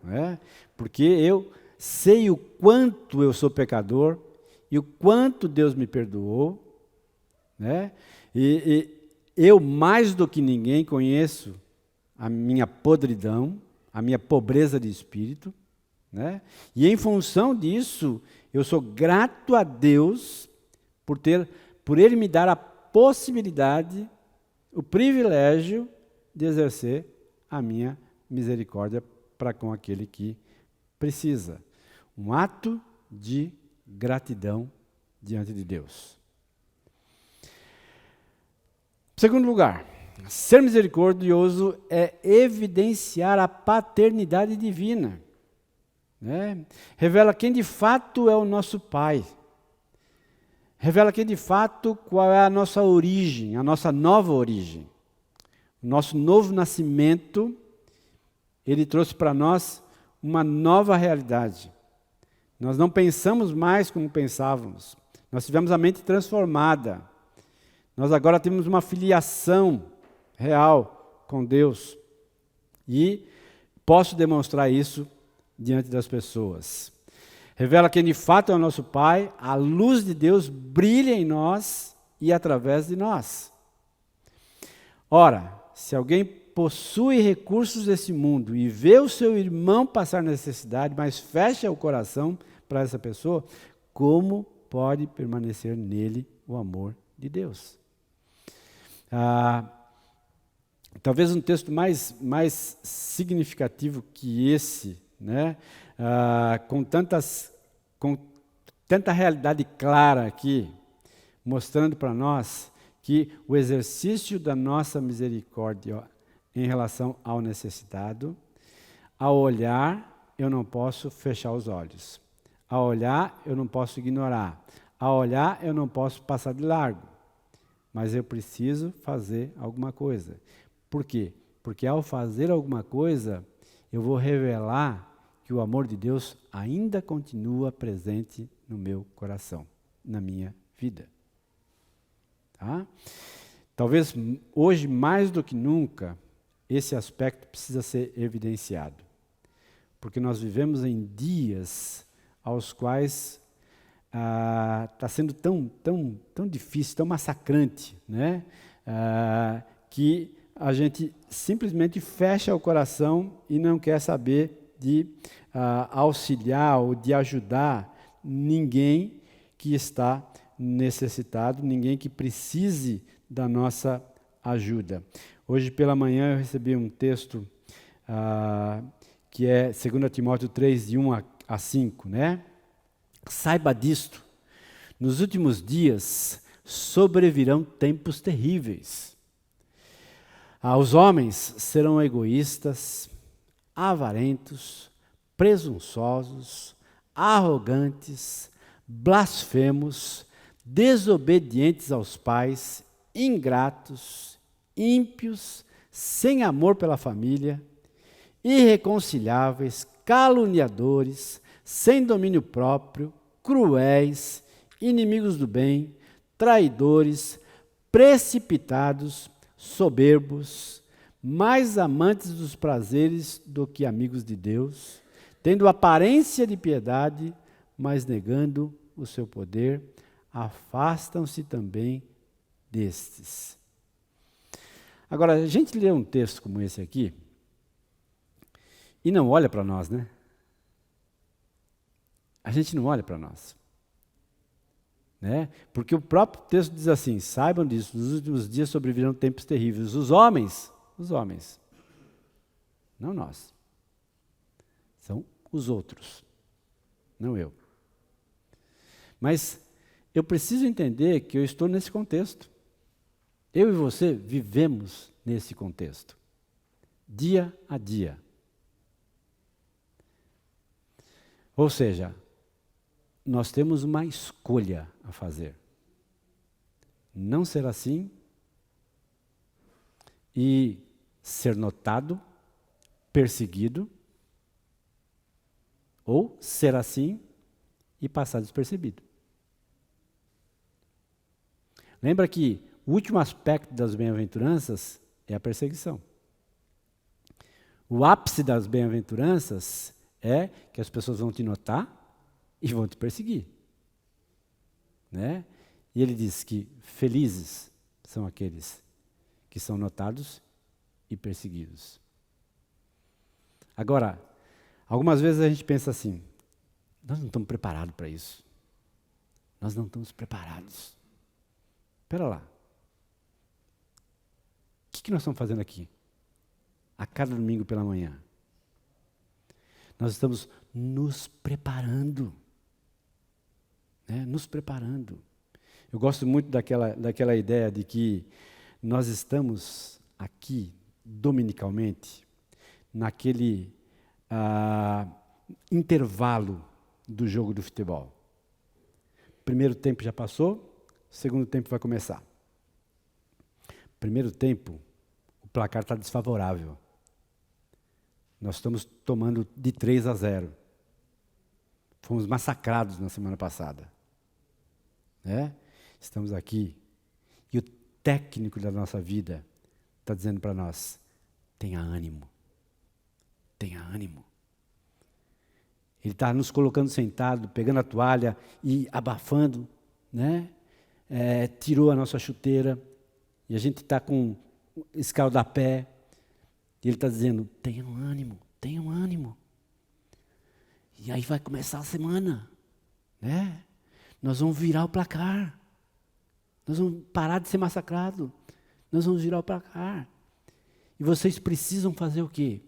Né? Porque eu sei o quanto eu sou pecador e o quanto Deus me perdoou. Né? E eu, mais do que ninguém, conheço a minha podridão, a minha pobreza de espírito, né? E em função disso, eu sou grato a Deus por Ele me dar a possibilidade, o privilégio de exercer a minha misericórdia para com aquele que precisa. Um ato de gratidão diante de Deus. Segundo lugar, ser misericordioso é evidenciar a paternidade divina. Né? Revela quem de fato é o nosso Pai. Revela quem de fato qual é a nossa origem, a nossa nova origem. O nosso novo nascimento, ele trouxe para nós uma nova realidade. Nós não pensamos mais como pensávamos. Nós tivemos a mente transformada. Nós agora temos uma filiação real com Deus. E posso demonstrar isso diante das pessoas. Revela quem de fato é o nosso Pai, a luz de Deus brilha em nós e através de nós. Ora, se alguém possui recursos desse mundo e vê o seu irmão passar necessidade, mas fecha o coração para essa pessoa, como pode permanecer nele o amor de Deus? Talvez um texto mais significativo que esse, né? Com tanta realidade clara aqui, mostrando para nós que o exercício da nossa misericórdia em relação ao necessitado, ao olhar, eu não posso fechar os olhos. Ao olhar, eu não posso ignorar. Ao olhar, eu não posso passar de largo. Mas eu preciso fazer alguma coisa. Por quê? Porque ao fazer alguma coisa, eu vou revelar que o amor de Deus ainda continua presente no meu coração, na minha vida. Tá? Talvez hoje, mais do que nunca, esse aspecto precisa ser evidenciado. Porque nós vivemos em dias aos quais está sendo tão difícil, tão massacrante, né? Que a gente simplesmente fecha o coração e não quer saber de auxiliar ou de ajudar ninguém que está necessitado, ninguém que precise da nossa ajuda. Hoje pela manhã eu recebi um texto que é 2 Timóteo 3, de 1 a 5, né? Saiba disto, nos últimos dias sobrevirão tempos terríveis. Os homens serão egoístas, avarentos, presunçosos, arrogantes, blasfemos, desobedientes aos pais, ingratos, ímpios, sem amor pela família, irreconciliáveis, caluniadores, sem domínio próprio, cruéis, inimigos do bem, traidores, precipitados, soberbos, mais amantes dos prazeres do que amigos de Deus, tendo aparência de piedade, mas negando o seu poder, afastam-se também destes. Agora, a gente lê um texto como esse aqui e não olha para nós, né? A gente não olha para nós. Né? Porque o próprio texto diz assim, saibam disso, nos últimos dias sobrevirão tempos terríveis. Os homens, não nós, são os outros, não eu. Mas eu preciso entender que eu estou nesse contexto. Eu e você vivemos nesse contexto, dia a dia. Ou seja, nós temos uma escolha a fazer. Não ser assim e ser notado, perseguido, ou ser assim e passar despercebido. Lembra que o último aspecto das bem-aventuranças é a perseguição. O ápice das bem-aventuranças é que as pessoas vão te notar e vão te perseguir. Né? E ele diz que felizes são aqueles que são notados e perseguidos. Agora, algumas vezes a gente pensa assim, nós não estamos preparados para isso. Nós não estamos preparados. Espera lá. O que nós estamos fazendo aqui? A cada domingo pela manhã. Nós estamos nos preparando. Né? Nos preparando. Eu gosto muito daquela ideia de que nós estamos aqui, dominicalmente, naquele intervalo do jogo do futebol. Primeiro tempo já passou, segundo tempo vai começar. Primeiro tempo, o placar está desfavorável. Nós estamos tomando de 3-0. Fomos massacrados na semana passada. Né? Estamos aqui. E o técnico da nossa vida está dizendo para nós, tenha ânimo. Tenha ânimo. Ele está nos colocando sentado, pegando a toalha e abafando, né? Tirou a nossa chuteira e a gente está com escaldapé. E ele está dizendo, tenham ânimo, tenham ânimo. E aí vai começar a semana, né? Nós vamos virar o placar. Nós vamos parar de ser massacrados. Nós vamos virar o placar. E vocês precisam fazer o quê?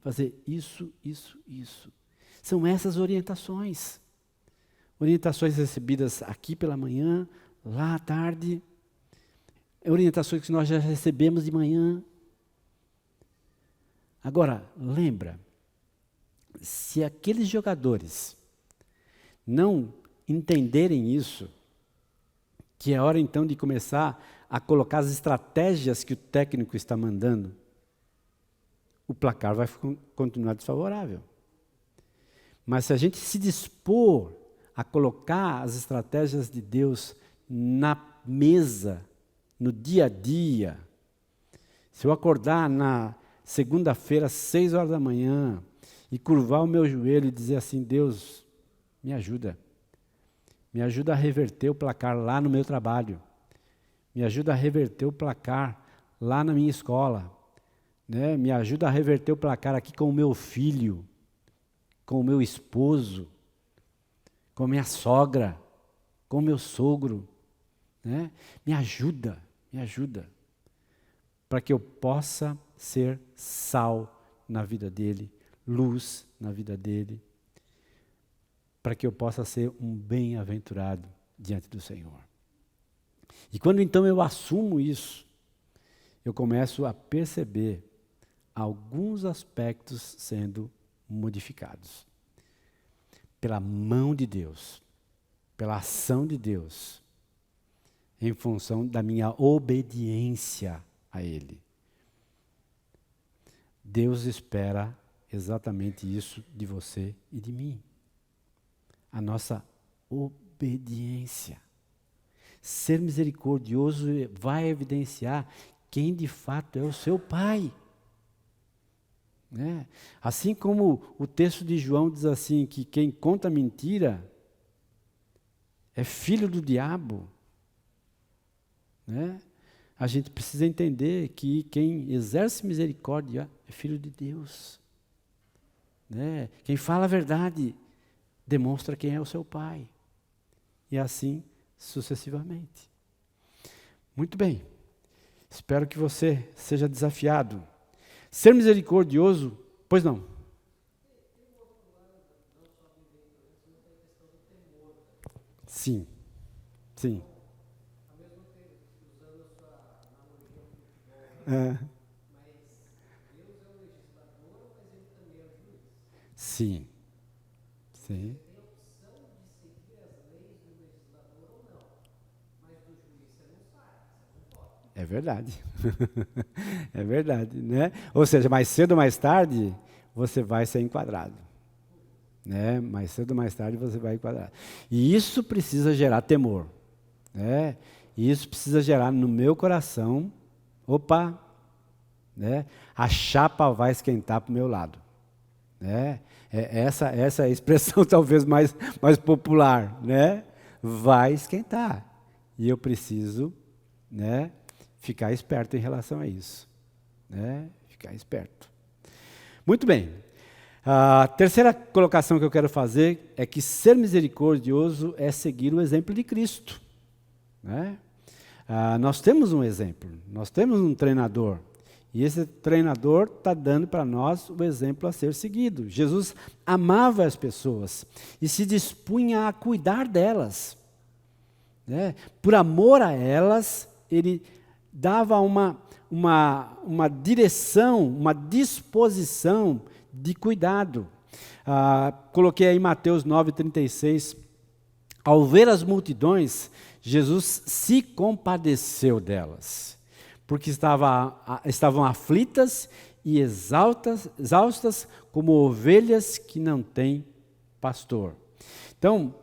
Fazer isso, isso, isso. São essas orientações. Orientações recebidas aqui pela manhã, lá à tarde. Orientações que nós já recebemos de manhã. Agora, lembra, se aqueles jogadores não entenderem isso, que é hora então de começar a colocar as estratégias que o técnico está mandando, o placar vai continuar desfavorável. Mas se a gente se dispor a colocar as estratégias de Deus na mesa, no dia a dia, se eu acordar na segunda-feira, às 6 horas da manhã, e curvar o meu joelho e dizer assim, Deus, me ajuda. Me ajuda a reverter o placar lá no meu trabalho. Me ajuda a reverter o placar lá na minha escola, né? Me ajuda a reverter o placar aqui com o meu filho, com o meu esposo, com a minha sogra, com o meu sogro, né? Me ajuda, para que eu possa ser sal na vida dele, luz na vida dele, para que eu possa ser um bem-aventurado diante do Senhor. E quando então eu assumo isso, eu começo a perceber alguns aspectos sendo modificados pela mão de Deus, pela ação de Deus, em função da minha obediência a Ele. Deus espera exatamente isso de você e de mim. A nossa obediência. Ser misericordioso vai evidenciar quem de fato é o seu Pai. Né? Assim como o texto de João diz assim, que quem conta mentira é filho do diabo. Né? A gente precisa entender que quem exerce misericórdia é filho de Deus. Né? Quem fala a verdade demonstra quem é o seu Pai. E assim sucessivamente. Muito bem. Espero que você seja desafiado. Ser misericordioso, pois não. Sim, sim. É. Sim, sim. É verdade. É verdade, né? Ou seja, mais cedo ou mais tarde, você vai ser enquadrado. Né? Mais cedo ou mais tarde, você vai enquadrar. E isso precisa gerar temor. Né? E isso precisa gerar no meu coração, opa, né? A chapa vai esquentar para o meu lado. Né? Essa é a expressão talvez mais popular. Né? Vai esquentar. E eu preciso, né, ficar esperto em relação a isso. Né? Ficar esperto. Muito bem. A terceira colocação que eu quero fazer é que ser misericordioso é seguir o exemplo de Cristo. Né? Nós temos um exemplo, nós temos um treinador. E esse treinador está dando para nós o exemplo a ser seguido. Jesus amava as pessoas e se dispunha a cuidar delas. Né? Por amor a elas, ele dava uma direção, uma disposição de cuidado. Coloquei aí Mateus 9,36. Ao ver as multidões, Jesus se compadeceu delas, porque estavam aflitas e exaustas como ovelhas que não têm pastor. Então,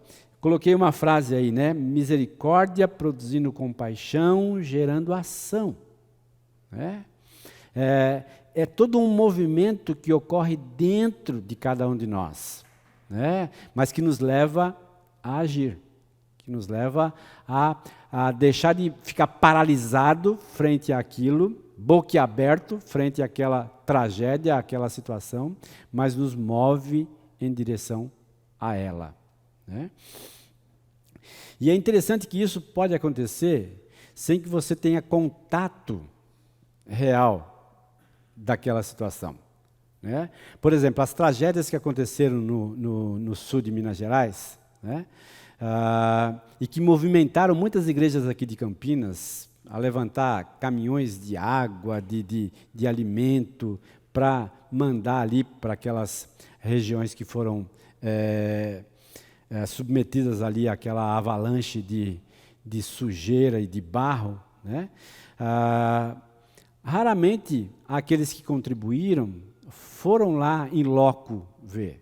coloquei uma frase aí, né? Misericórdia produzindo compaixão, gerando ação. Né? É todo um movimento que ocorre dentro de cada um de nós, né? Mas que nos leva a agir, que nos leva a deixar de ficar paralisado frente àquilo, boquiaberto frente àquela tragédia, àquela situação, mas nos move em direção a ela. Né? E é interessante que isso pode acontecer sem que você tenha contato real daquela situação. Né? Por exemplo, as tragédias que aconteceram no sul de Minas Gerais, né? E que movimentaram muitas igrejas aqui de Campinas a levantar caminhões de água, de alimento, para mandar ali para aquelas regiões que foram submetidas ali àquela avalanche de sujeira e de barro. Né? Raramente aqueles que contribuíram foram lá em loco ver,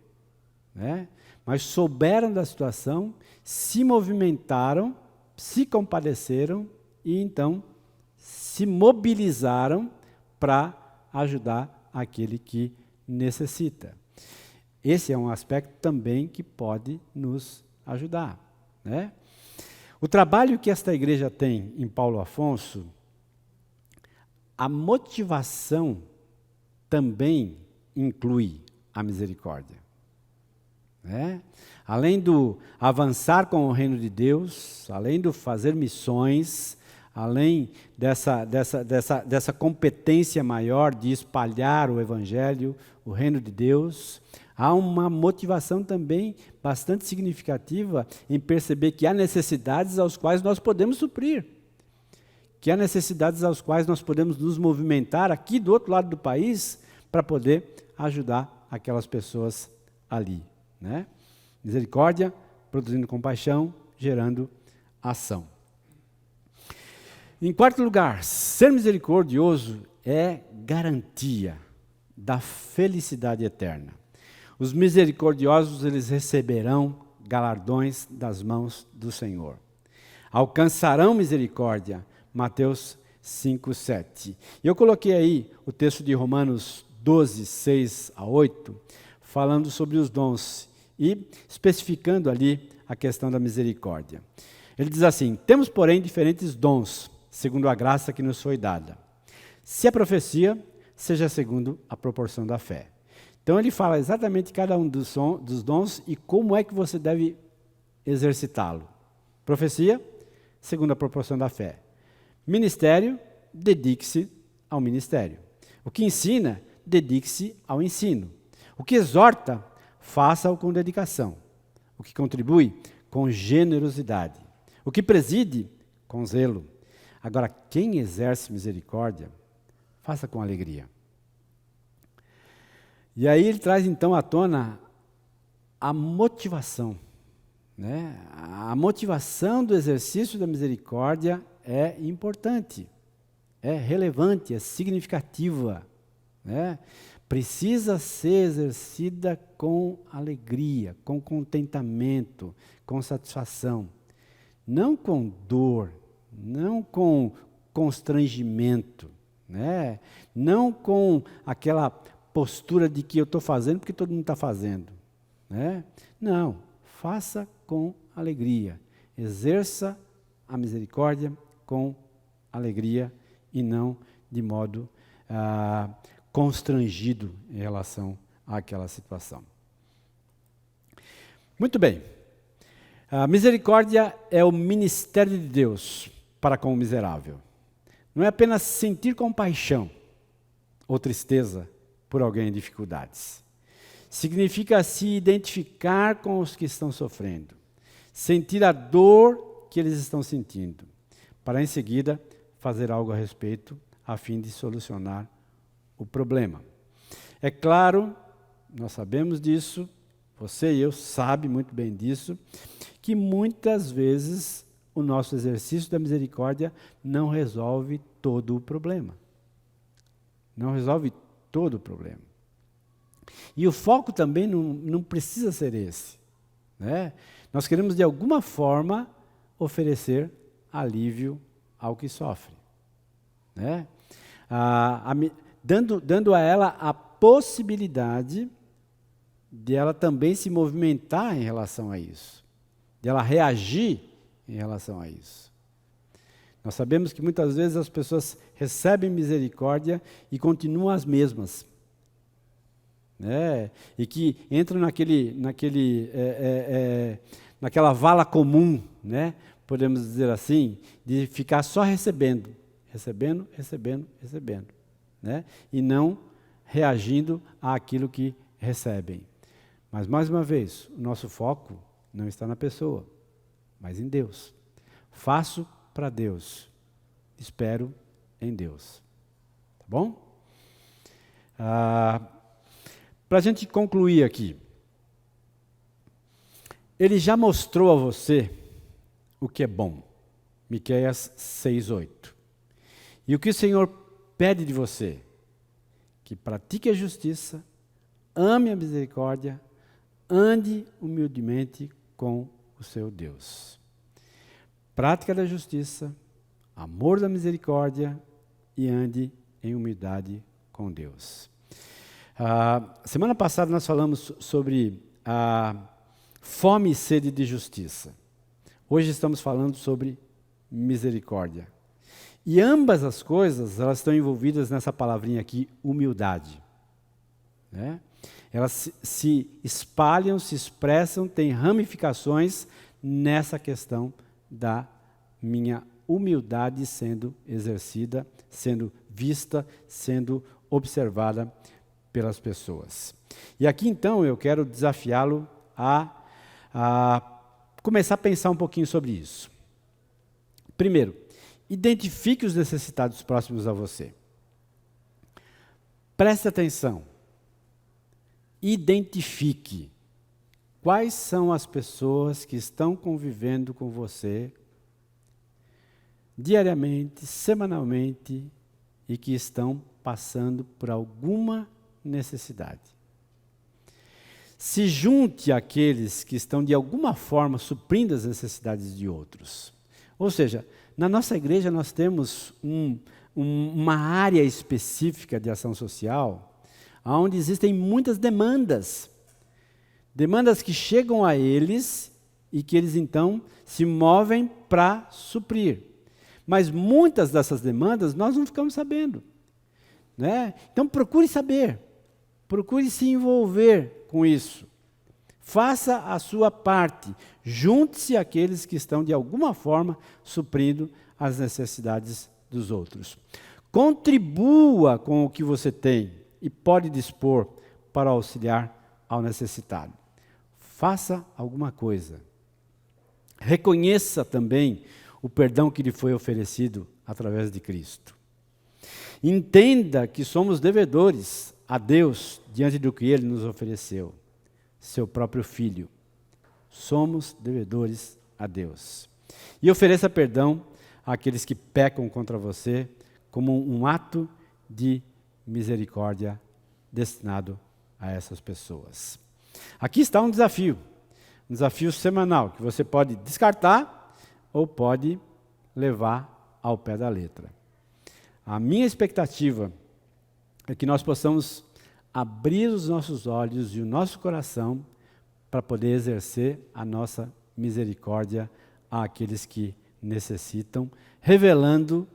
né? Mas souberam da situação, se movimentaram, se compadeceram e então se mobilizaram para ajudar aquele que necessita. Esse é um aspecto também que pode nos ajudar. Né? O trabalho que esta igreja tem em Paulo Afonso a motivação também inclui a misericórdia. Né? Além do avançar com o reino de Deus, além do fazer missões, além dessa competência maior de espalhar o Evangelho, o reino de Deus, há uma motivação também bastante significativa em perceber que há necessidades aos quais nós podemos suprir, que há necessidades aos quais nós podemos nos movimentar aqui do outro lado do país para poder ajudar aquelas pessoas ali. Né? Misericórdia, produzindo compaixão, gerando ação. Em quarto lugar, ser misericordioso é garantia da felicidade eterna. Os misericordiosos, eles receberão galardões das mãos do Senhor. Alcançarão misericórdia, Mateus 5, 7. E eu coloquei aí o texto de Romanos 12, 6 a 8, falando sobre os dons e especificando ali a questão da misericórdia. Ele diz assim: temos, porém, diferentes dons, segundo a graça que nos foi dada. Se a profecia, seja segundo a proporção da fé. Então ele fala exatamente cada um dos dons e como é que você deve exercitá-lo. Profecia, segundo a proporção da fé. Ministério, dedique-se ao ministério. O que ensina, dedique-se ao ensino. O que exorta, faça-o com dedicação. O que contribui, com generosidade. O que preside, com zelo. Agora, quem exerce misericórdia, faça com alegria. E aí ele traz então à tona a motivação. Né? A motivação do exercício da misericórdia é importante, é relevante, é significativa. Né? Precisa ser exercida com alegria, com contentamento, com satisfação. Não com dor, não com constrangimento, né? Não com aquela postura de que eu estou fazendo porque todo mundo está fazendo. Né? Não, faça com alegria. Exerça a misericórdia com alegria e não de modo constrangido em relação àquela situação. Muito bem. A misericórdia é o ministério de Deus para com o miserável. Não é apenas sentir compaixão ou tristeza por alguém em dificuldades. Significa se identificar com os que estão sofrendo, sentir a dor que eles estão sentindo, para em seguida fazer algo a respeito, a fim de solucionar o problema. É claro, nós sabemos disso, você e eu sabem muito bem disso, que muitas vezes o nosso exercício da misericórdia não resolve todo o problema. Não resolve todo o problema. E o foco também não precisa ser esse. Né? Nós queremos, de alguma forma, oferecer alívio ao que sofre. Né? Dando a ela a possibilidade de ela também se movimentar em relação a isso, de ela reagir em relação a isso. Nós sabemos que muitas vezes as pessoas recebem misericórdia e continuam as mesmas. Né? E que entram naquela vala comum, né? Podemos dizer assim, de ficar só recebendo, né? E não reagindo àquilo que recebem. Mas, mais uma vez, o nosso foco não está na pessoa, mas em Deus. Faço para Deus, espero em Deus. Tá bom? Para a gente concluir aqui, ele já mostrou a você o que é bom. Miqueias 6:8. E o que o Senhor pede de você? Que pratique a justiça, ame a misericórdia, ande humildemente com o seu Deus. Prática da justiça, amor da misericórdia e ande em humildade com Deus. Semana passada nós falamos sobre a fome e sede de justiça. Hoje estamos falando sobre misericórdia. E ambas as coisas, elas estão envolvidas nessa palavrinha aqui, humildade. Né? Elas se espalham, se expressam, têm ramificações nessa questão da minha humildade sendo exercida, sendo vista, sendo observada pelas pessoas. E aqui então eu quero desafiá-lo a começar a pensar um pouquinho sobre isso. Primeiro, identifique os necessitados próximos a você. Preste atenção. Identifique quais são as pessoas que estão convivendo com você diariamente, semanalmente e que estão passando por alguma necessidade. Se junte àqueles que estão de alguma forma suprindo as necessidades de outros. Ou seja, na nossa igreja nós temos uma área específica de ação social, onde existem muitas demandas. Demandas que chegam a eles e que eles então se movem para suprir. Mas muitas dessas demandas nós não ficamos sabendo. Né? Então procure saber, procure se envolver com isso. Faça a sua parte, junte-se àqueles que estão de alguma forma suprindo as necessidades dos outros. Contribua com o que você tem e pode dispor para auxiliar ao necessitado. Faça alguma coisa. Reconheça também o perdão que lhe foi oferecido através de Cristo. Entenda que somos devedores a Deus diante do que Ele nos ofereceu, seu próprio Filho. Somos devedores a Deus. E ofereça perdão àqueles que pecam contra você como um ato de misericórdia destinado a essas pessoas. Aqui está um desafio semanal, que você pode descartar ou pode levar ao pé da letra. A minha expectativa é que nós possamos abrir os nossos olhos e o nosso coração para poder exercer a nossa misericórdia àqueles que necessitam, revelando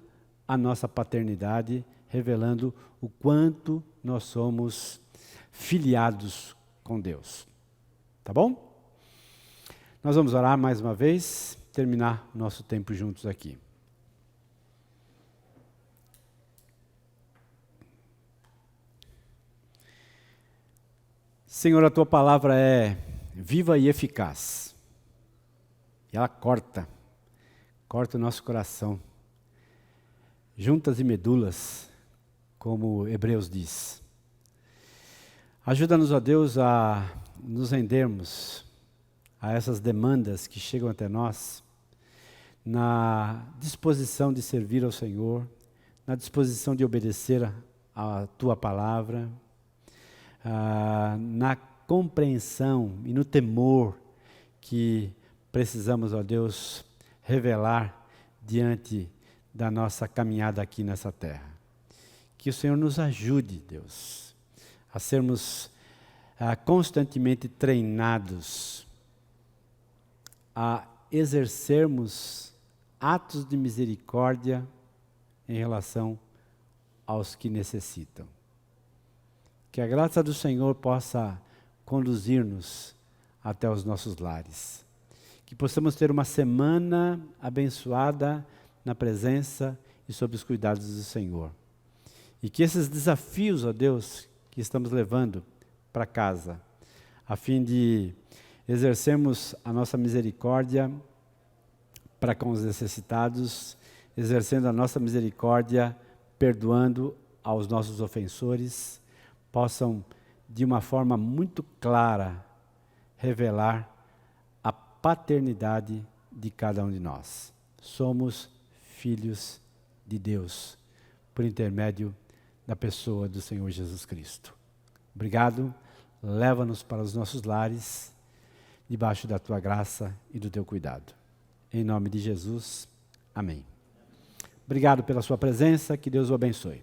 a nossa paternidade, revelando o quanto nós somos filiados com Deus. Tá bom? Nós vamos orar mais uma vez, terminar nosso tempo juntos aqui. Senhor, a Tua palavra é viva e eficaz. E ela corta o nosso coração. Juntas e medulas, como Hebreus diz. Ajuda-nos, ó Deus, a nos rendermos a essas demandas que chegam até nós, na disposição de servir ao Senhor, na disposição de obedecer a Tua palavra, na compreensão e no temor que precisamos, ó Deus, revelar diante da nossa caminhada aqui nessa terra. Que o Senhor nos ajude, Deus, a sermos constantemente treinados a exercermos atos de misericórdia em relação aos que necessitam. Que a graça do Senhor possa conduzir-nos até os nossos lares. Que possamos ter uma semana abençoada na presença e sob os cuidados do Senhor. E que esses desafios, ó Deus, que estamos levando para casa, a fim de exercermos a nossa misericórdia para com os necessitados, exercendo a nossa misericórdia, perdoando aos nossos ofensores, possam, de uma forma muito clara, revelar a paternidade de cada um de nós. Somos filhos de Deus, por intermédio da pessoa do Senhor Jesus Cristo. Obrigado, leva-nos para os nossos lares, debaixo da Tua graça e do Teu cuidado. Em nome de Jesus, amém. Obrigado pela sua presença, que Deus o abençoe.